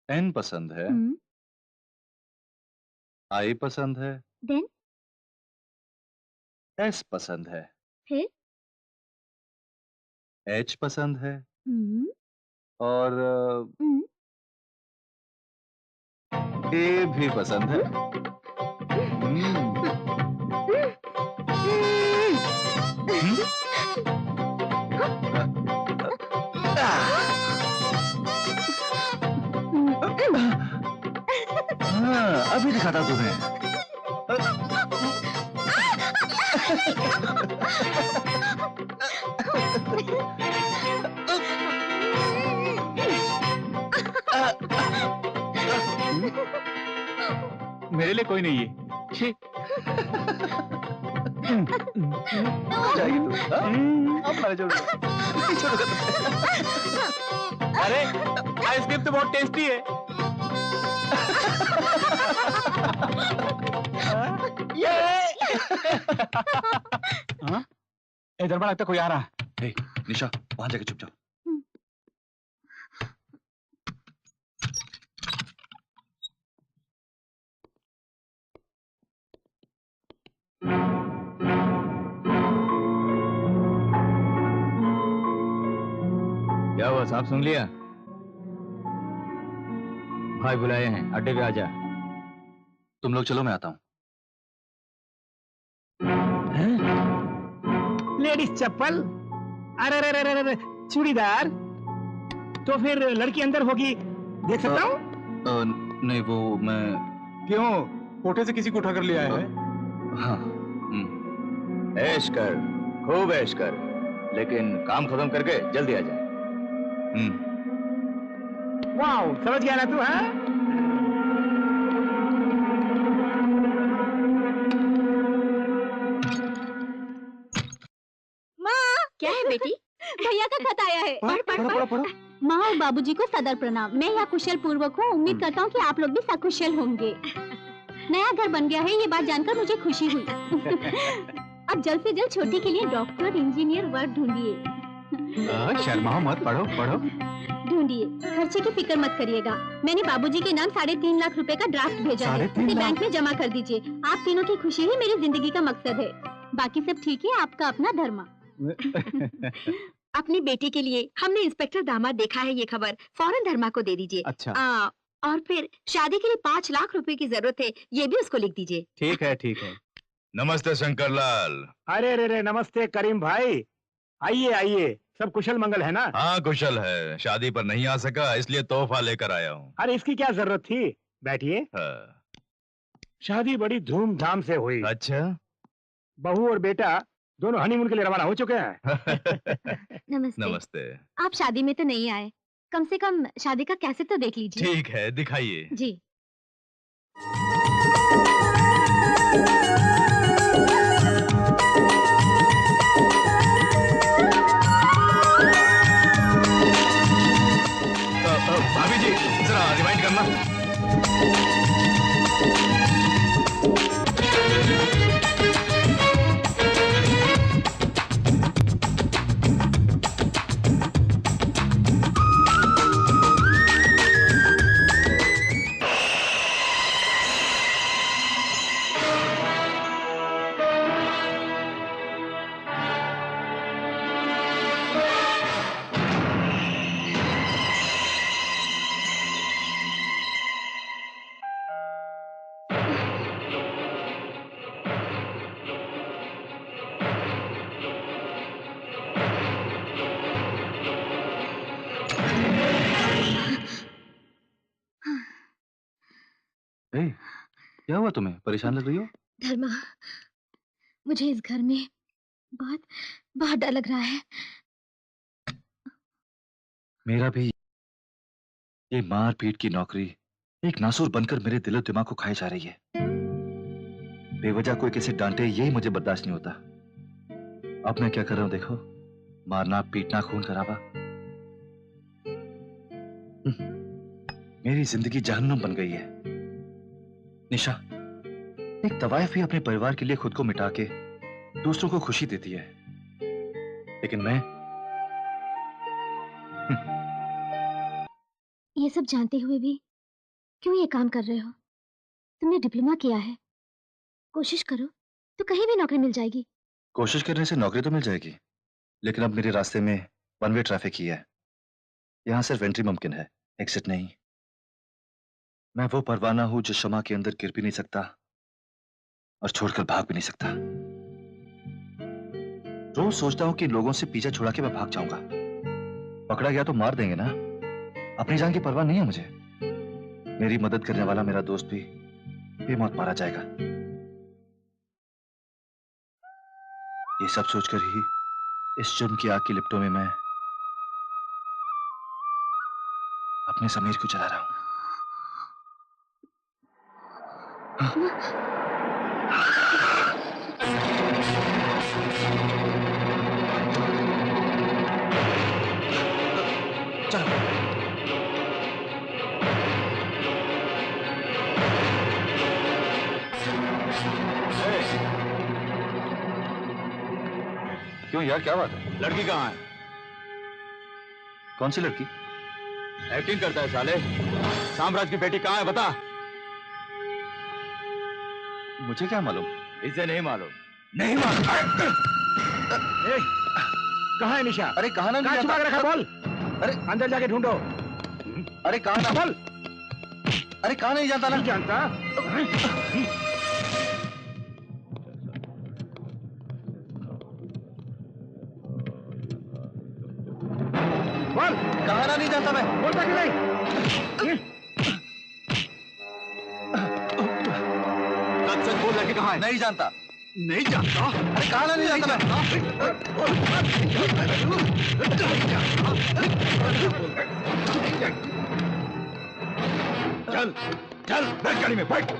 N पसंद है। I पसंद है। Then? S पसंद है। फिर? H पसंद है। और A भी पसंद है। हाँ, अभी दिखाता तुम्हें। मेरे लिए कोई नहीं है। छी। जाएगी तू? अब मैं छोड़ूंगा। अरे आइसक्रीम तो बहुत टेस्टी है। इधर लगता कोई आ रहा है। निशा, वहां जाके चुप जाओ। क्या हुआ साहब, सुन लिया? भाई बुलाए हैं, अड्डे पे आजा। तुम लोग चलो, मैं आता हूँ। लेडीज चप्पल? अरे अरे अरे अरे, चूड़ीदार? तो फिर लड़की अंदर होगी, देख सकता हूँ? नहीं, वो मैं। क्यों? कोठे से किसी को उठा कर ले आया है? हाँ। ऐश कर, खूब ऐश कर, लेकिन काम खत्म करके जल्दी आ जाए। वाओ, समझ गया ना तू? हाँ, माँ, क्या है बेटी? भैया का खत आया है। पढ़। माँ और बाबूजी को सदर प्रणाम। मैं यहाँ कुशल पूर्वक हूँ। उम्मीद करता हूँ कि आप लोग भी सकुशल होंगे। नया घर बन गया है, ये बात जानकर मुझे खुशी हुई। अब जल्द से जल्द छोटी के लिए डॉक्टर, इंजीनियर वर्क ढूंढिए। शर्माओ मत, पढ़ो पढ़ो। ढूंढिए, खर्चे की फिक्र मत करिएगा। मैंने बाबूजी के नाम 3.5 लाख रुपए का ड्राफ्ट भेजा है, 3.5 उसे लाख? बैंक में जमा कर दीजिए। आप तीनों की खुशी ही मेरी जिंदगी का मकसद है। बाकी सब ठीक है, आपका अपना धर्मा। अपनी बेटी के लिए हमने इंस्पेक्टर दामाद देखा है, ये खबर फौरन धर्मा को दे दीजिए। अच्छा। और फिर शादी के लिए 5 लाख रुपए की जरूरत है, ये भी उसको लिख दीजिए। ठीक है ठीक है। नमस्ते शंकरलाल। अरे रे रे, नमस्ते करीम भाई। आइए आइए, सब कुशल मंगल है ना? हाँ कुशल है, शादी पर नहीं आ सका इसलिए तोहफा लेकर आया हूँ। अरे इसकी क्या जरूरत थी, बैठिए। हाँ। शादी बड़ी धूमधाम से हुई। अच्छा। बहू और बेटा दोनों हनीमून के लिए रवाना हो चुके हैं। नमस्ते। नमस्ते। आप शादी में तो नहीं आए, कम से कम शादी का कैसेट तो देख लीजिए। ठीक है, दिखाइए। जी। भाभी जी जरा रिवाइंड करना। क्या हुआ तुम्हें, परेशान लग रही हो? धर्मा, मुझे इस घर में बहुत बहुत डर लग रहा है। मेरा भी। ये मार पीट की नौकरी एक नासूर बनकर मेरे दिलो दिमाग को खाई जा रही है। बेवजह कोई किसी डांटे यही मुझे बर्दाश्त नहीं होता। अब मैं क्या कर रहा हूं देखो, मारना पीटना खून खराबा। मेरी जिंदगी जहन्नुम बन गई है। निशा, एक तवाइफ भी अपने परिवार के लिए खुद को मिटा के दूसरों को खुशी देती है, लेकिन मैं ये सब जानते हुए भी क्यों ये काम कर रहे हो? तुमने डिप्लोमा किया है, कोशिश करो तो कहीं भी नौकरी मिल जाएगी। कोशिश करने से नौकरी तो मिल जाएगी, लेकिन अब मेरे रास्ते में वन वे ट्रैफिक ही है। यहां सिर्फ एंट्री मुमकिन है, एग्जिट नहीं। मैं वो परवाना हूं जो शमा के अंदर गिर भी नहीं सकता और छोड़कर भाग भी नहीं सकता। रोज सोचता हूं कि लोगों से पीछा छुड़ा के मैं भाग जाऊंगा। पकड़ा गया तो मार देंगे ना, अपनी जान की परवाह नहीं है मुझे। मेरी मदद करने वाला मेरा दोस्त भी बेमौत मारा जाएगा। ये सब सोचकर ही इस जुर्म की आग की लिपटों में मैं अपने समीर को जला रहा हूं। चलो। क्यों यार, क्या बात है? लड़की कहाँ है? कौन सी लड़की? एक्टिंग करता है साले। साम्राज्य की बेटी कहाँ है बता। मुझे क्या मालूम? इसे नहीं मालूम? नहीं मालूम। कहाँ है निशा? अरे कहाँ ना, कहाँ छुपा के रखा, बोल। अरे अंदर जाके ढूंढो। अरे कहाँ ना, बोल। अरे कहाँ नहीं जानता ना? नहीं जानता? बोल। कहाँ ना, नहीं जानता मैं। बोलता कि नहीं? सच बोल, लड़की कहाँ है? नहीं जानता। नहीं जानता? अरे कहाँ ना, नहीं जानता मैं। चल चल, बैठ गाड़ी में, बैठ।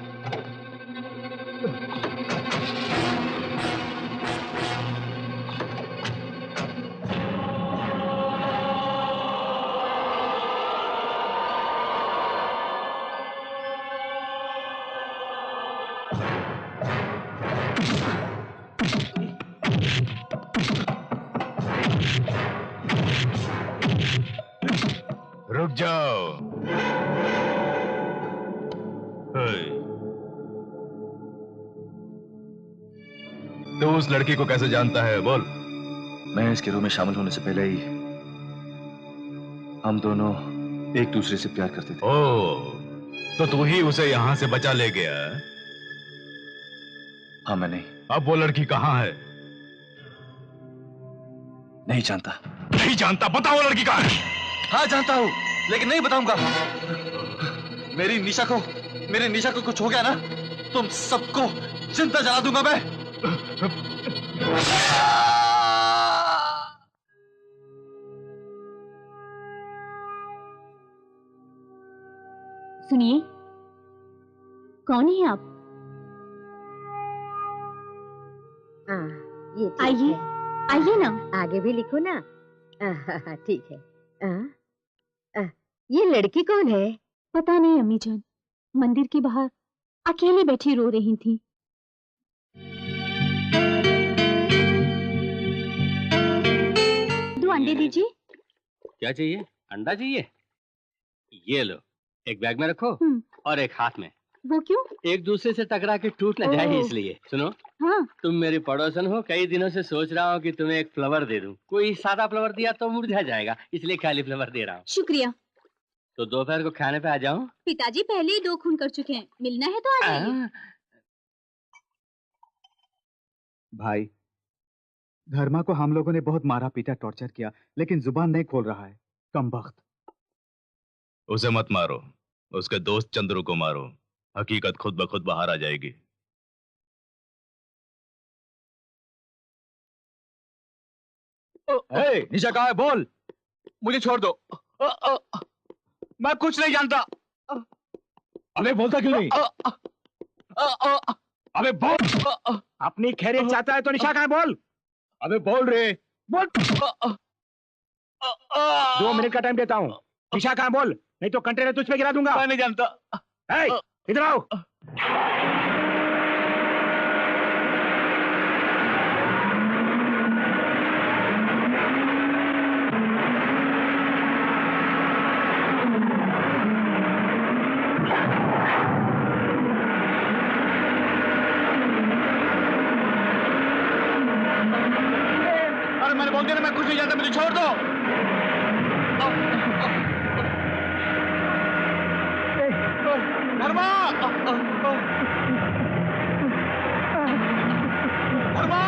रुक जाओ। तू उस लड़की को कैसे जानता है? बोल। मैं इस गिरोह में शामिल होने से पहले ही हम दोनों एक दूसरे से प्यार करते थे। ओह, तो तू ही उसे यहां से बचा ले गया? हाँ, मैं नहीं। अब वो लड़की कहां है? नहीं जानता। नहीं जानता? बता वो लड़की कहां है? हाँ जानता हूँ, लेकिन नहीं बताऊंगा। मेरी निशा को कुछ हो गया ना, तुम सबको जिंदा जला दूंगा मैं। सुनिए, कौन है आप? ये आइए, आइए ना। आगे भी लिखो ना। ठीक है। ये लड़की कौन है? पता नहीं अम्मी जान, मंदिर के बाहर अकेली बैठी रो रही थी। दो अंडे दीजिए। क्या चाहिए? अंडा चाहिए? ये लो, एक बैग में रखो और एक हाथ में। वो क्यों? एक दूसरे से टकरा के टूट न जाए इसलिए। सुनो, हाँ। तुम मेरी पड़ोसन हो, कई दिनों से सोच रहा हूँ कि तुम्हें एक फ्लावर दे दूं। कोई सादा फ्लावर दिया तो मुरझा जाएगा, इसलिए खाली फ्लावर दे रहा हूँ। शुक्रिया। तो दोपहर को खाने पे आ जाऊं? पिताजी पहले ही 2 खून कर चुके हैं, मिलना है तो आ जाइए। भाई, धर्मा को हम लोगों ने बहुत मारा पीटा, टॉर्चर किया, लेकिन जुबान नहीं खोल रहा है। कमबख्त। उसे मत मारो, उसके दोस्त चंद्रू को मारो। हकीकत खुद ब खुद बाहर आ जाएगी। निशा कहाँ है? बोल। मुझे छोड़ दो। मैं कुछ नहीं जानता। अबे बोलता क्यों नहीं? अबे बोल। अपनी खैरियत चाहता है तो निशा कहाँ है? बोल। अबे बोल रे, बोल। 2 मिनट का टाइम देता हूँ। निशा कहाँ? बोल, नहीं तो कंटेनर तुझ पे गिरा दूंगा। मैं नहीं जानता। इधर आओ। अरे मैंने बोल दिया ना, मैं कुछ नहीं जानता, मुझे छोड़ दो। धर्मा! धर्मा! धर्मा!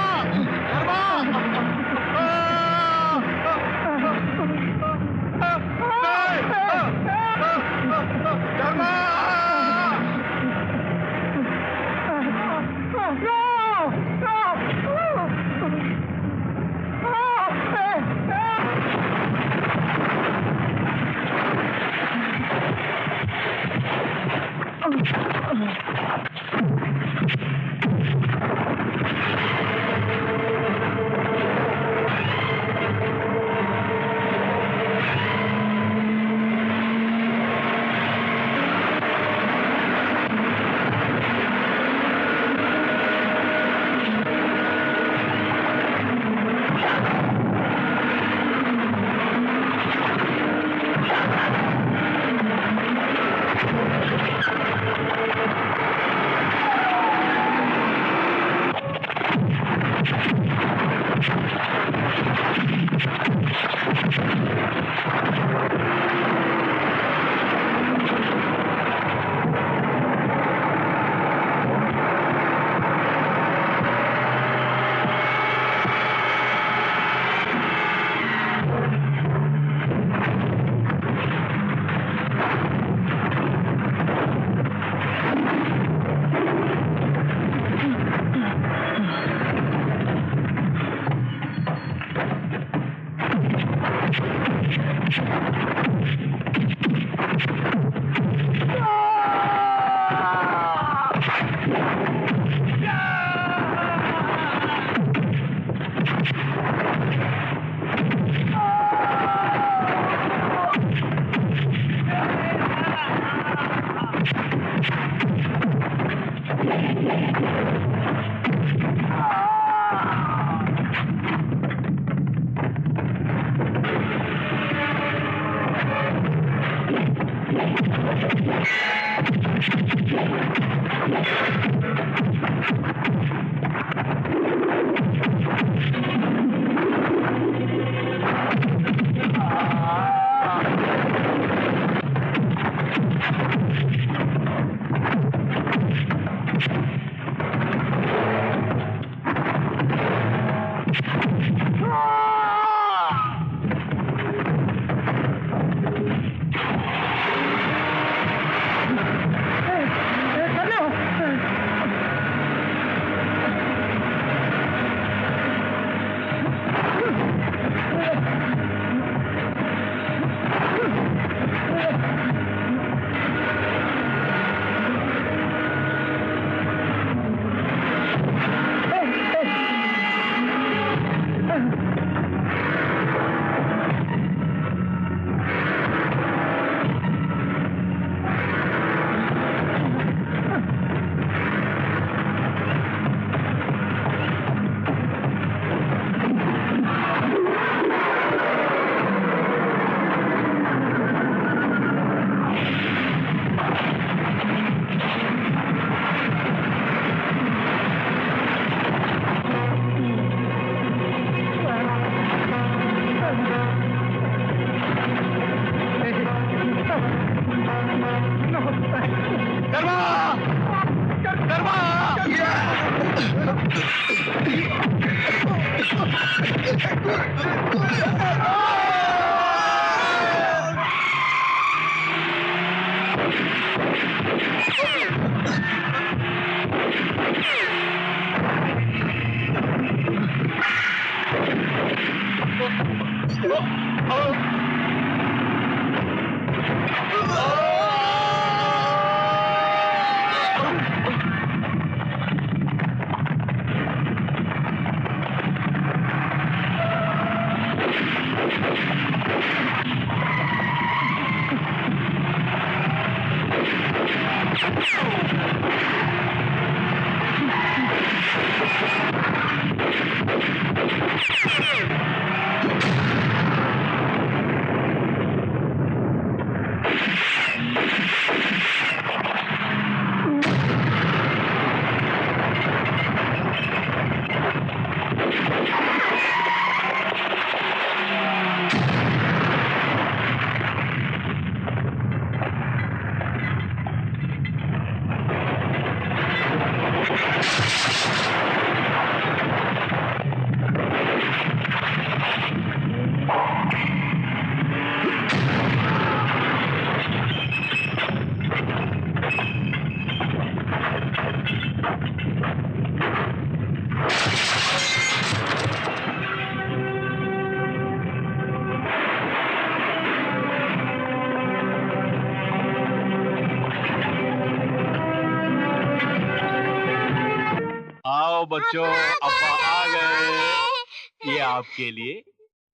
आओ बच्चों, अब्बा आ गए। ये आपके लिए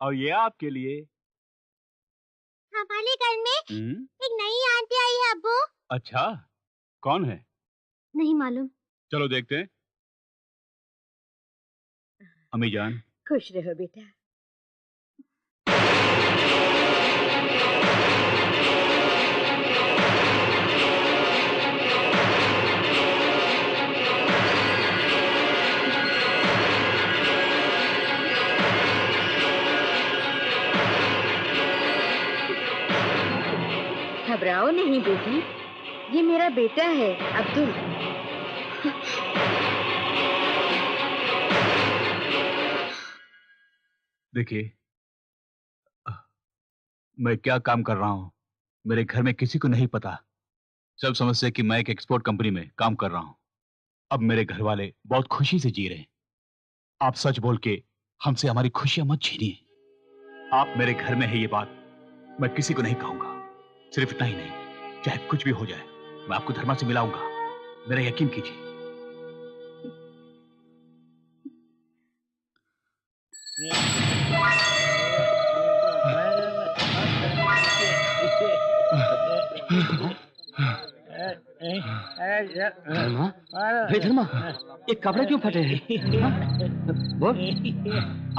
और ये आपके लिए। हमारे घर में एक नई आंटी आई है अब्बू। अच्छा, कौन है? नहीं मालूम। चलो देखते हैं। अम्मी जान, खुश रहो बेटा। घबराओ नहीं बेटी, ये मेरा बेटा है अब्दुल। देखिए, मैं क्या काम कर रहा हूं मेरे घर में किसी को नहीं पता। सब समझते हैं कि मैं एक एक्सपोर्ट कंपनी में काम कर रहा हूं। अब मेरे घर वाले बहुत खुशी से जी रहे हैं। आप सच बोल के हमसे हमारी खुशियां मत छीनिए। आप मेरे घर में है, ये बात मैं किसी को नहीं कहूंगा। सिर्फ इतना ही नहीं, चाहे कुछ भी हो जाए, मैं आपको धर्मा से मिलाऊंगा। मेरा यकीन कीजिए। धर्मा, हे धर्मा, ये कपड़े क्यों फटे हैं? हाँ? बोल,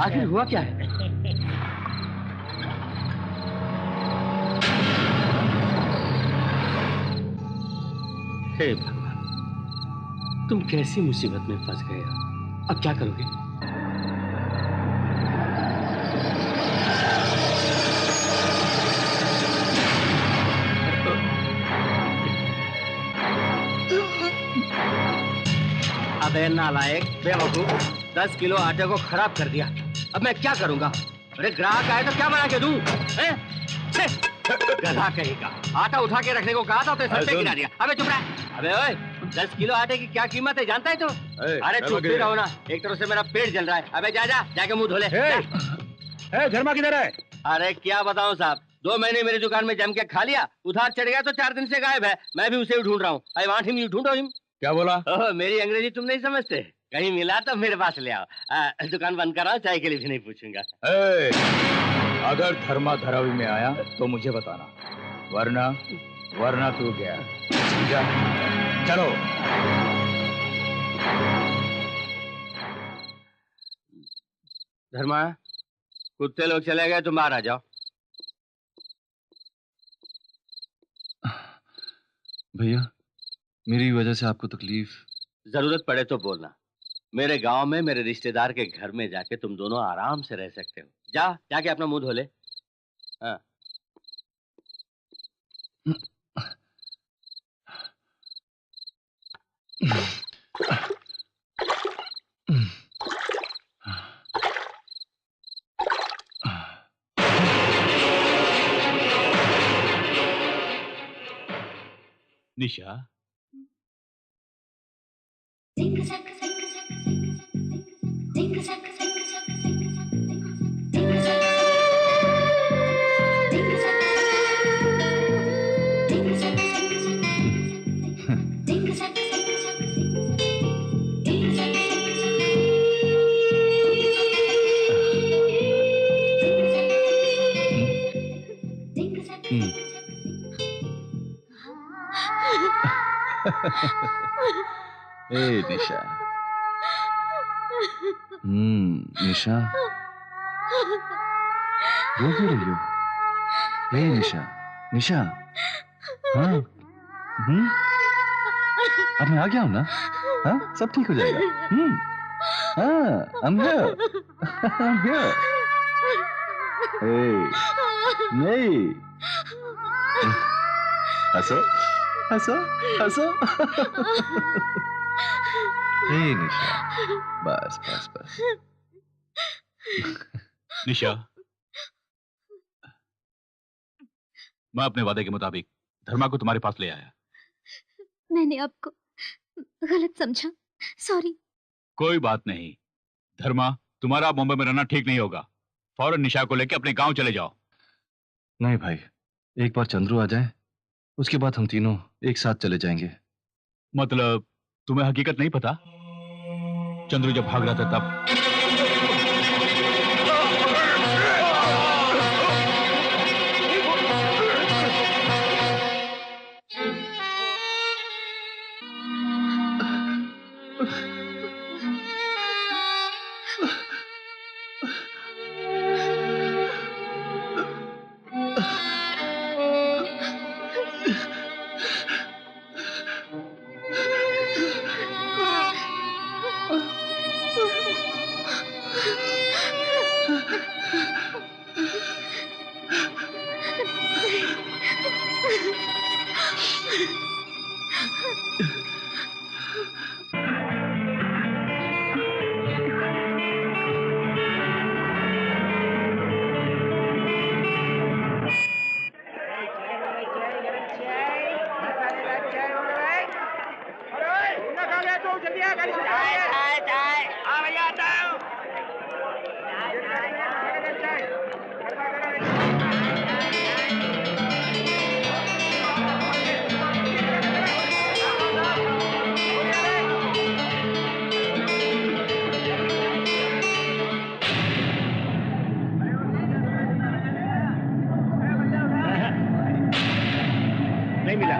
आखिर हुआ क्या है? हे भगवान, तुम कैसी मुसीबत में फंस गए हो? अब क्या करोगे? अबे नालायक, बेवकूफ, 10 किलो आटे को खराब कर दिया। अब मैं क्या करूंगा? अरे ग्राहक आए तो क्या बना के दूं? गधा कहेगा। आटा उठा के रखने को कहा था तो सर पे गिरा दिया। अबे चुप रह। अबे ओए, 10 किलो आटे की क्या कीमत है जानता है तू? अरे चुप भी रहो ना, एक तरह से मेरा पेट जल रहा है। अबे जा जा, जाके मुंह धो ले। धर्मा किधर है? अरे क्या बताऊं साहब, 2 महीने मेरी दुकान में जम के खा लिया, उधार चढ़ गया तो 4 दिन से गायब है। मैं भी उसे ही ढूंढ रहा हूँ। आई वांट हिम, यू ढूंढो हिम। क्या बोला? ओह, मेरी अंग्रेजी तुम नहीं समझते? कहीं मिला तो मेरे पास ले आओ। दुकान बंद कर रहा हूँ, चाय के लिए भी नहीं पूछूंगा। अगर धर्मा धरावी में आया तो मुझे बताना, वरना तू गया। जा, चलो। धर्मा, कुत्ते लोग चले गए, तुम बाहर आ जाओ। भैया, मेरी वजह से आपको तकलीफ? जरूरत पड़े तो बोलना। मेरे गांव में मेरे रिश्तेदार के घर में जाके तुम दोनों आराम से रह सकते हो। जाके अपना मुंह धो ले। हाँ। निशा, ए निशा, निशा, रो क्यों रही हो? ए निशा, निशा, हाँ, अब मैं आ गया हूँ ना? हाँ, सब ठीक हो जाएगा। हाँ, I'm here, I'm here. Hey, नहीं, हंसो, हंसो, हंसो। हे निशा, बस बस बस। निशा, मैं अपने वादे के मुताबिक धर्मा को तुम्हारे पास ले आया। मैंने आपको गलत समझा, सॉरी। कोई बात नहीं। धर्मा, तुम्हारा मुंबई में रहना ठीक नहीं होगा। फौरन निशा को लेकर अपने गांव चले जाओ। नहीं भाई, एक बार चंद्रू आ जाए, उसके बाद हम तीनों एक साथ चले जाएंगे। मतलब तुम्हें हकीकत नहीं पता? चंद्रू जब भाग रहा था तब नहीं मिला।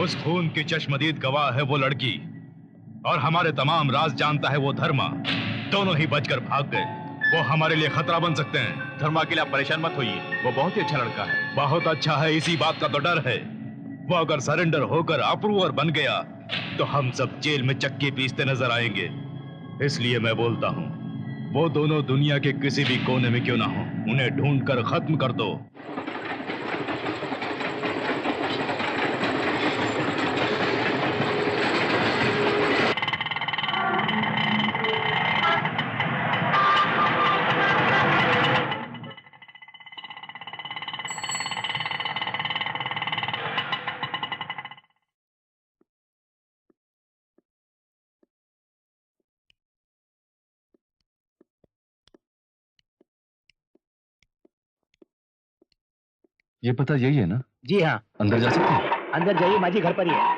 उस खून की चश्मदीद गवाह है वो लड़की और हमारे तमाम राज जानता है वो धर्मा। दोनों ही बचकर भाग गए। वो हमारे लिए खतरा बन सकते हैं। धर्मा के लिए आप परेशान मत होइए, वो बहुत ही अच्छा लड़का है। बहुत अच्छा है, इसी बात का तो डर है। वो अगर सरेंडर होकर अप्रूवर बन गया तो हम सब जेल में चक्की पीसते नजर आएंगे। इसलिए मैं बोलता हूँ वो दोनों दुनिया के किसी भी कोने में क्यों ना हो, उन्हें ढूंढकर खत्म कर दो। ये पता यही है ना? जी हाँ, अंदर जा सकते हैं? अंदर जाइए, माझी घर पर ही है।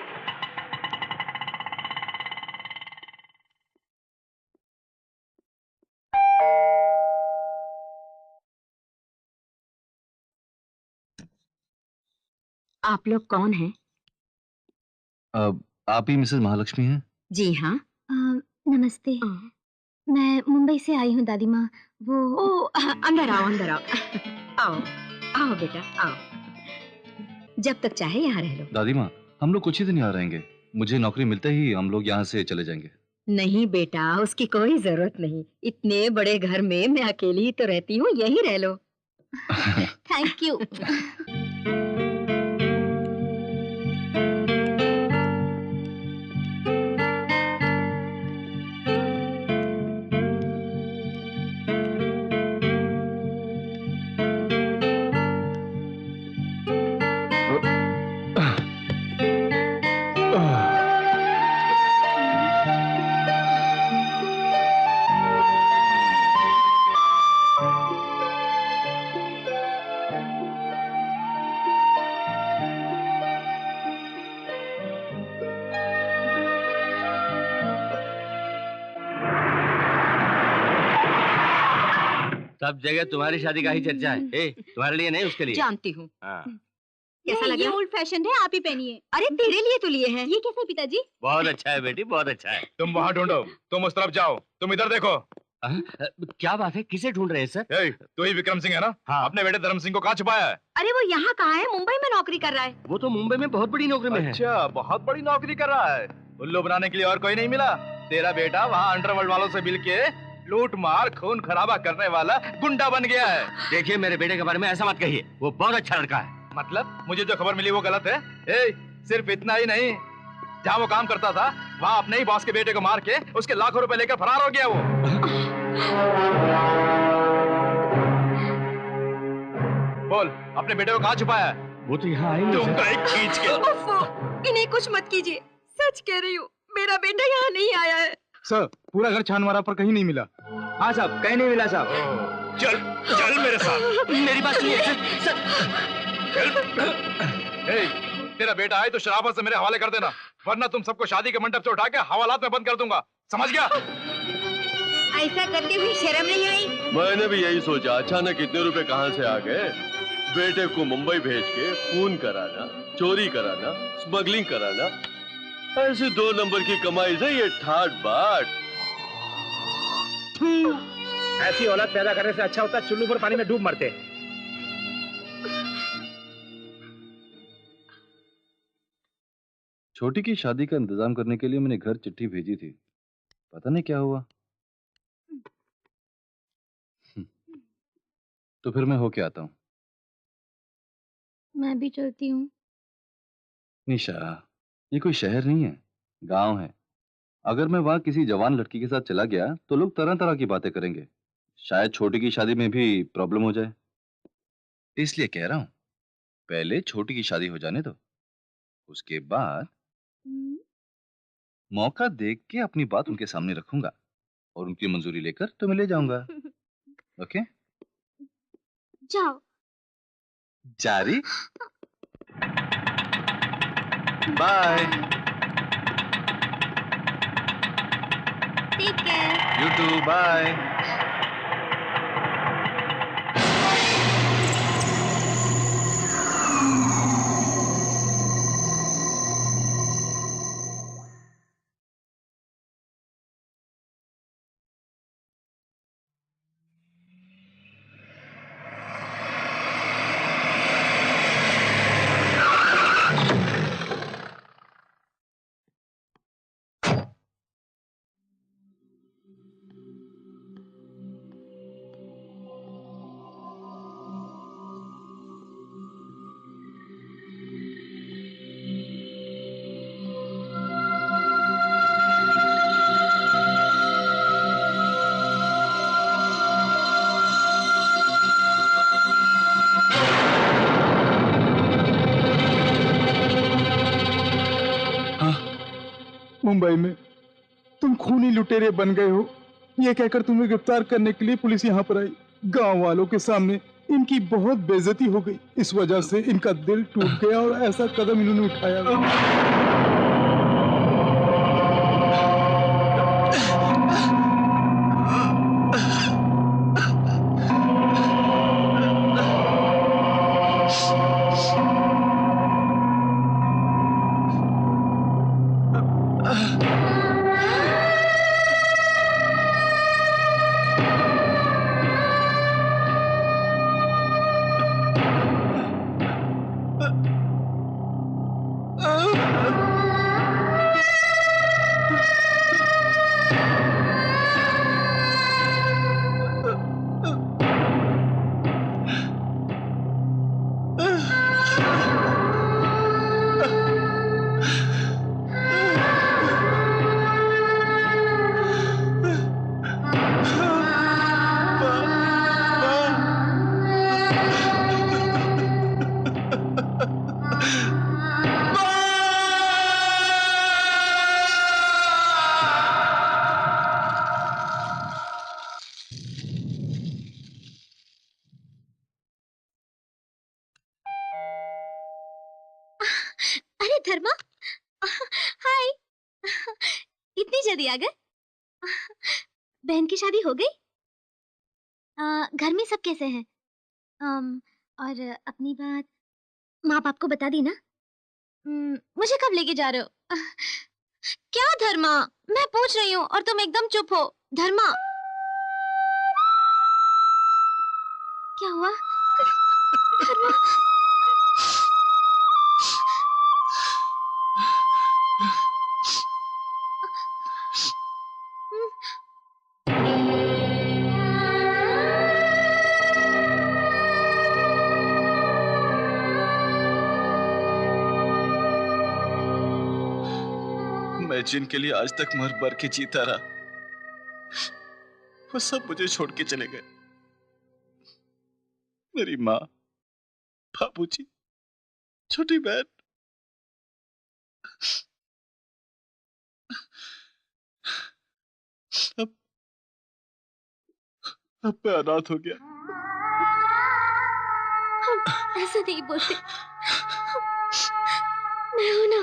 आप लोग कौन हैं? आप ही मिसेस महालक्ष्मी हैं? जी हाँ। नमस्ते, मैं मुंबई से आई हूँ दादी माँ। वो अंदर आओ, अंदर आओ। आओ आओ बेटा, आओ। जब तक चाहे यहाँ रह लो। दादी माँ, हम लोग कुछ ही दिन यहाँ रहेंगे। मुझे नौकरी मिलते ही हम लोग यहाँ से चले जाएंगे। नहीं बेटा, उसकी कोई जरूरत नहीं। इतने बड़े घर में मैं अकेली ही तो रहती हूँ, यहीं रह लो। Thank you. सब जगह तुम्हारी शादी का ही चर्चा है। ए, तुम्हारे लिए नहीं, उसके लिए। जानती हूँ। हाँ। कैसा लग ये रहा? ओल्ड फैशन है, आप ही पहनिए। अरे तेरे लिए तो लिए हैं। ये कैसे पिताजी? बहुत अच्छा है बेटी, बहुत अच्छा है। तुम वहां ढूंढो, तुम उस तरफ जाओ, तुम इधर देखो। क्या बात है, किसे ढूंढ रहे हैं सर? तू ही विक्रम सिंह है ना? हाँ। अपने बेटे धर्म सिंह को कहाँ छुपाया है? अरे वो यहाँ कहाँ है? मुंबई में नौकरी कर रहा है। वो तो मुंबई में बहुत बड़ी नौकरी में है। अच्छा, बहुत बड़ी नौकरी कर रहा है। उल्लू बनाने के लिए और कोई नहीं मिला? तेरा बेटा वहाँ अंडरवर्ल्ड वालों से मिल के लूट मार खून खराबा करने वाला गुंडा बन गया है। देखिए, मेरे बेटे के बारे में ऐसा मत कहिए, वो बहुत अच्छा लड़का है। मतलब मुझे जो खबर मिली वो गलत है? सिर्फ इतना ही नहीं, जहाँ वो काम करता था वहाँ अपने ही बॉस के बेटे को मार के उसके लाखों रुपए लेकर फरार हो गया वो। बोल, अपने बेटे को कहाँ छुपाया है? वो तो यहाँ आई तुम खींच के। इन्हें कुछ मत कीजिए, सच कह रही हूँ, मेरा बेटा यहाँ नहीं आया है। सर, पूरा घर छान मारा पर कहीं नहीं मिला। हाँ साहब, कहीं नहीं मिला साहब। चल चल मेरे साथ। मेरी बात सुनिए सर। तेरा बेटा आए तो शराफत से मेरे हवाले कर देना, वरना तुम सबको शादी के मंडप से उठा के हवालात में बंद कर दूंगा, समझ गया? ऐसा करते हुए शर्म नहीं आई? मैंने भी यही सोचा, अचानक इतने रुपए कहाँ से आ गए। बेटे को मुंबई भेज के खून कराना, चोरी कराना, स्मगलिंग कराना, ऐसे 2 नंबर की कमाई से ये ठाट बाट। ऐसी औलाद पैदा करने से अच्छा होता चुल्लू पर पानी में डूब मरते। छोटी की शादी का इंतजाम करने के लिए मैंने घर चिट्ठी भेजी थी, पता नहीं क्या हुआ। तो फिर मैं होके आता हूँ। मैं भी चलती हूँ। निशा, ये कोई शहर नहीं है, गांव है। अगर मैं वहां किसी जवान लड़की के साथ चला गया तो लोग तरह तरह की बातें करेंगे, शायद छोटी की शादी में भी प्रॉब्लम हो जाए। इसलिए कह रहा हूं, पहले छोटी की शादी हो जाने दो, उसके बाद मौका देख के अपनी बात उनके सामने रखूंगा और उनकी मंजूरी लेकर तुम्हें ले जाऊंगा। ओके? जाओ। जारी? Bye. Take care. You too, bye. Mumbai में तुम खूनी लुटेरे बन गए हो, ये कहकर तुम्हें गिरफ्तार करने के लिए पुलिस यहाँ पर आई। गांव वालों के सामने इनकी बहुत बेइज्जती हो गई, इस वजह से इनका दिल टूट गया और ऐसा कदम इन्होंने उठाया। अरे धर्मा, हाय। इतनी जल्दी आ गए? बहन की शादी हो गई? घर में सब कैसे हैं? और अपनी बात माँ बाप को बता दी ना? मुझे कब लेके जा रहे हो? क्या धर्मा, मैं पूछ रही हूँ और तुम एकदम चुप हो। धर्मा, क्या हुआ? धर्मा, मैं जिनके लिए आज तक मर मर के जीता रहा, वो सब मुझे छोड़ के चले गए। मेरी माँ, बाबूजी, छोटी बहन। अब मैं अनाथ हो गया। ऐसा नहीं बोलते। मैं हूं ना।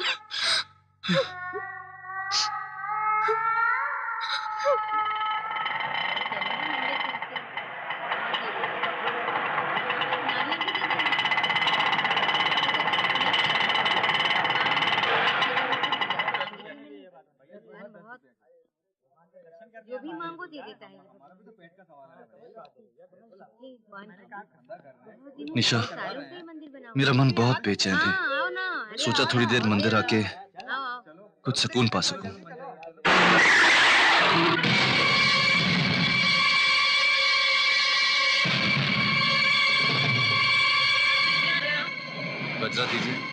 जो भी मांगो दे देता है। निशा, मेरा मन बहुत बेचैन है। सोचा थोड़ी देर मंदिर आके कुछ सुकून पा सकूं। बजरा दीजिए।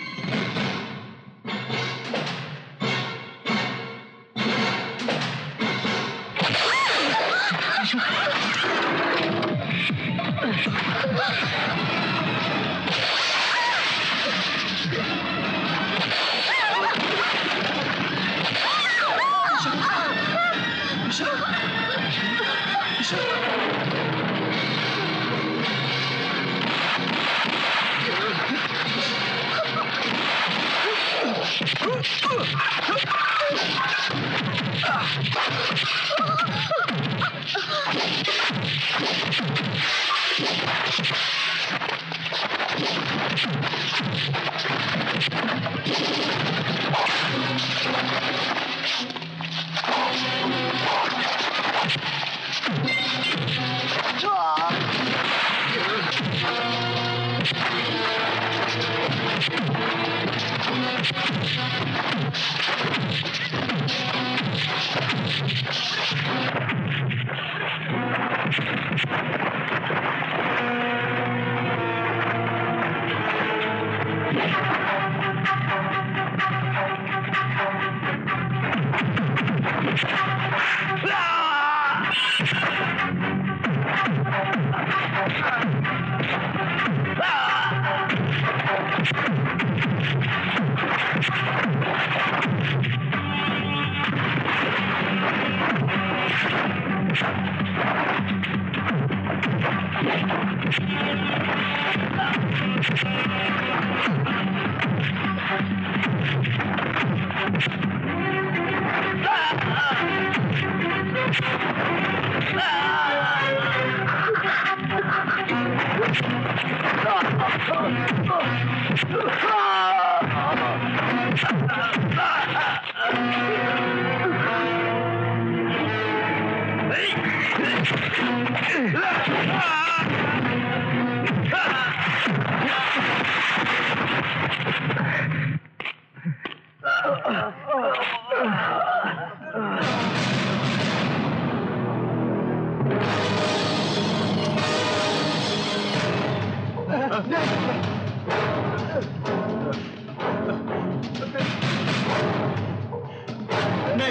नहीं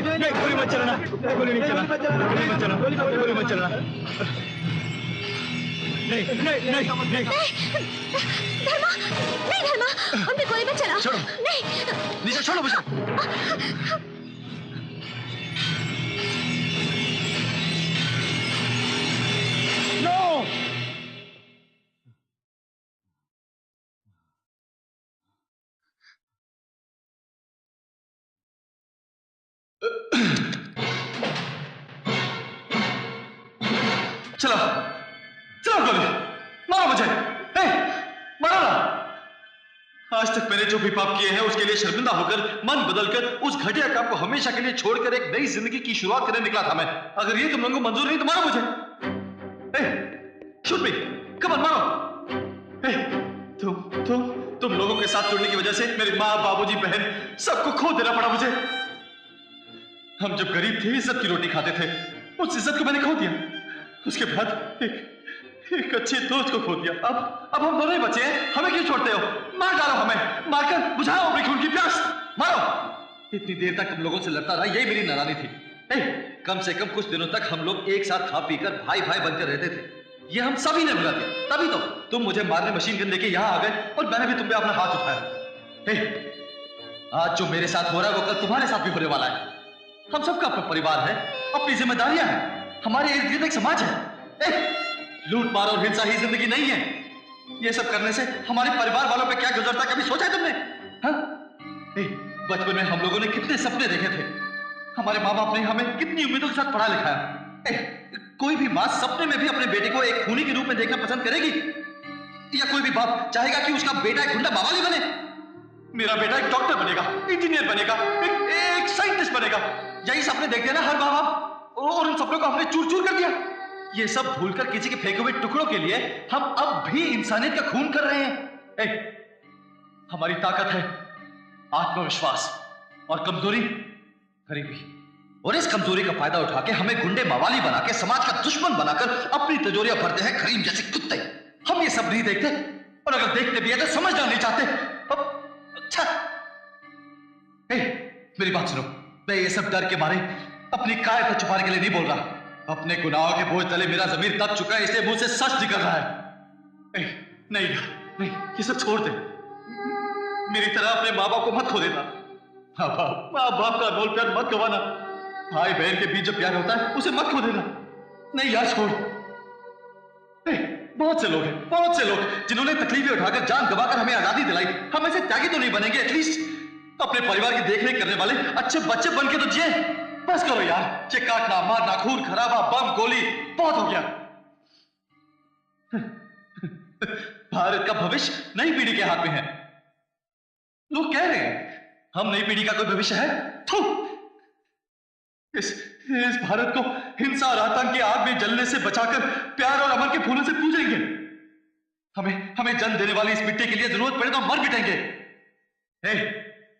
नहीं, गोली मत चलाना, गोली नहीं चलाना, गोली मत चलाना, गोली मत चलाना। नहीं नहीं नहीं नहीं धर्मा, नहीं धर्मा, उन पे गोली मत चलाओ। छोड़ो। नहीं। निशा छोड़ो मुझे। नो। चलो चलो गोली मारो मुझे, मारो ना। आज तक मैंने जो भी पाप किए हैं उसके लिए शर्मिंदा होकर मन बदलकर उस घटिया काम को हमेशा के लिए छोड़कर एक नई जिंदगी की शुरुआत करने निकला था मैं। अगर ये तुम लोगों को मंजूर नहीं तो मारो मुझे। शूट मी, कम ऑन मारो। तुम लोगों के साथ जुड़ने की वजह से मेरी माँ, बाबूजी, बहन सबको खो देना पड़ा मुझे। हम जब गरीब थे इज्जत की रोटी खाते थे, उस इज्जत को मैंने खो दिया। उसके बाद एक अच्छे दोस्त को खो दिया। अब हम दोनों ही बचे हैं, हमें क्यों छोड़ते हो? मार डालो हमें, मारकर बुझाओ अपनी खून की प्यास, मारो। इतनी देर तक तुम लोगों से लड़ता रहा, यही मेरी नारानी थी। कम से कम कुछ दिनों तक हम लोग एक साथ खा पीकर भाई भाई बनकर रहते थे। ये हम सभी ने भुला दिया। तभी तो तुम मुझे मारने मशीन गन लेके यहाँ आ गए और मैंने भी तुम पे अपना हाथ उठाया। आज जो मेरे साथ हो रहा है वो कल तुम्हारे साथ भी होने वाला है। हम सबका अपना परिवार है, अपनी जिम्मेदारियां हैं, हमारे इर्द गिर्द एक समाज है। लूट मार और हिंसा ही जिंदगी नहीं है। ये सब करने से हमारे परिवार वालों पे क्या गुजरता कभी सोचा है तुमने? बचपन में हम लोगों ने कितने सपने देखे थे, हमारे माँ बाप ने हमें कितनी उम्मीदों के साथ पढ़ा लिखाया। कोई भी माँ सपने में भी अपने बेटे को एक खूनी के रूप में देखना पसंद करेगी? या कोई भी बाप चाहेगा कि उसका बेटा एक गुंडा बावाली बने? मेरा बेटा एक डॉक्टर बनेगा, इंजीनियर बनेगा, एक साइंटिस्ट बनेगा। यही सपने देखते ना हर माँ बाप, और उन सपनों को हमने चूर चूर कर दिया। ये सब भूलकर किसी के फेंके हुए टुकड़ों के लिए हम अब भी इंसानियत का खून कर रहे हैं। हमारी ताकत है आत्मविश्वास और कमजोरी गरीबी। और इस कमजोरी का फायदा उठा के हमें गुंडे मवाली बना के समाज का दुश्मन बनाकर अपनी तिजोरियां भरते हैं करीम जैसे कुत्ते। हम ये सब नहीं देखते, और अगर देखते भी है तो समझना नहीं चाहते। अच्छा मेरी बात सुनो, मैं ये सब डर के मारे अपनी कायरता छुपाने के लिए नहीं बोल रहा। अपने गुनाहों के बोझ तले मेरा जमीर दब चुका है, इसलिए मुंह से सच निकल रहा है। नहीं नहीं, ये सब छोड़ दे। मेरी तरह अपने माँ बाप को मत खो देना। माँ बाप का अनमोल प्यार मत गवाना। भाई बहन के बीच जो प्यार होता है उसे मत खो देना। नहीं यार छोड़। बहुत से लोग हैं, बहुत से लोग जिन्होंने तकलीफें उठाकर जान गवाकर हमें आजादी दिलाई। हम ऐसे त्यागी तो नहीं बनेंगे। एटलीस्ट अपने परिवार की देखरेख करने वाले अच्छे बच्चे बन के तो जिए। बस करो यार, ये काटना मारना, खून खराबा, बम गोली बहुत हो गया। भारत का भविष्य नई पीढ़ी के हाथ में है। लोग कह रहे हैं हम नई पीढ़ी का कोई भविष्य है? इस भारत को हिंसा और आतंक की आग में जलने से बचाकर प्यार और अमन के फूलों से पूजेंगे। हमें जन्म देने वाली इस मिट्टी के लिए जरूरत पड़े तो मर मिटेंगे।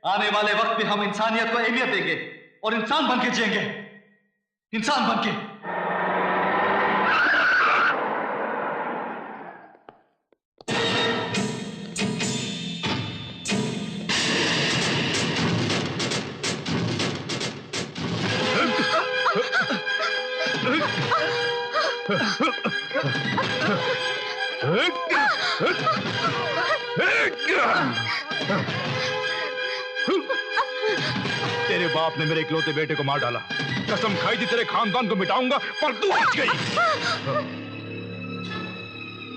आने वाले वक्त में हम इंसानियत को अहमियत देंगे और इंसान बन के जिएंगे। इंसान बन के। तेरे बाप ने मेरे इकलौते बेटे को मार डाला। कसम खाई थी तेरे खानदान को मिटाऊंगा, पर तू बच गई।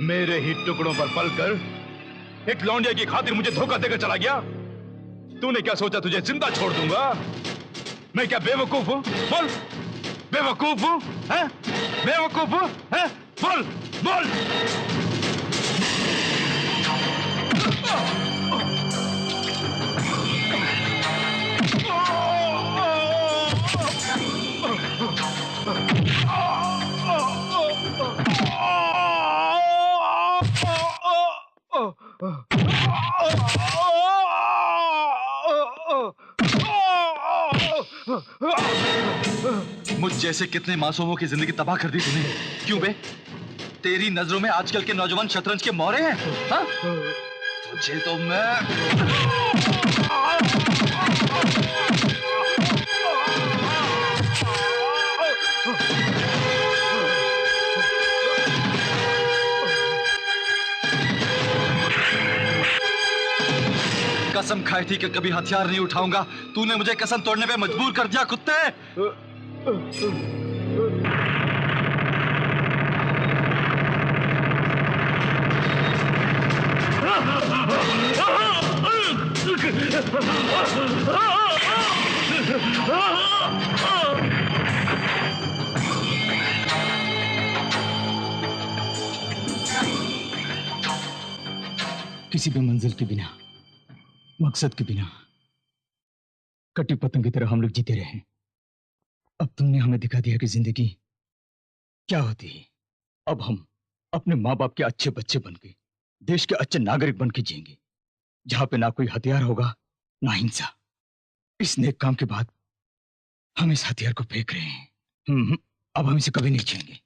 मेरे ही टुकड़ों पर पलकर एक लौंडिया की खातिर मुझे धोखा देकर चला गया। तूने क्या सोचा तुझे जिंदा छोड़ दूंगा? मैं क्या बेवकूफ हूं? बोल, बेवकूफ हूं? हैं? बेवकूफ हूं? हैं? बोल, बोल। मुझ जैसे कितने मासूमों की जिंदगी तबाह कर दी तूने। क्यों बे? तेरी नजरों में आजकल के नौजवान शतरंज के मोहरे हैं? हाँ? तुझे तो मैं कसम खाई थी कि कभी हथियार नहीं उठाऊंगा। तूने मुझे कसम तोड़ने पे मजबूर कर दिया कुत्ते। किसी भी मंजिल के बिना, मकसद के बिना कटी पतंग की तरह हम लोग जीते रहे। अब तुमने हमें दिखा दिया कि जिंदगी क्या होती है। अब हम अपने माँ बाप के अच्छे बच्चे बन के, देश के अच्छे नागरिक बन के जिएंगे, जहां पे ना कोई हथियार होगा ना हिंसा। इस नेक काम के बाद हम इस हथियार को फेंक रहे हैं। अब हम इसे कभी नहीं छेड़ेंगे।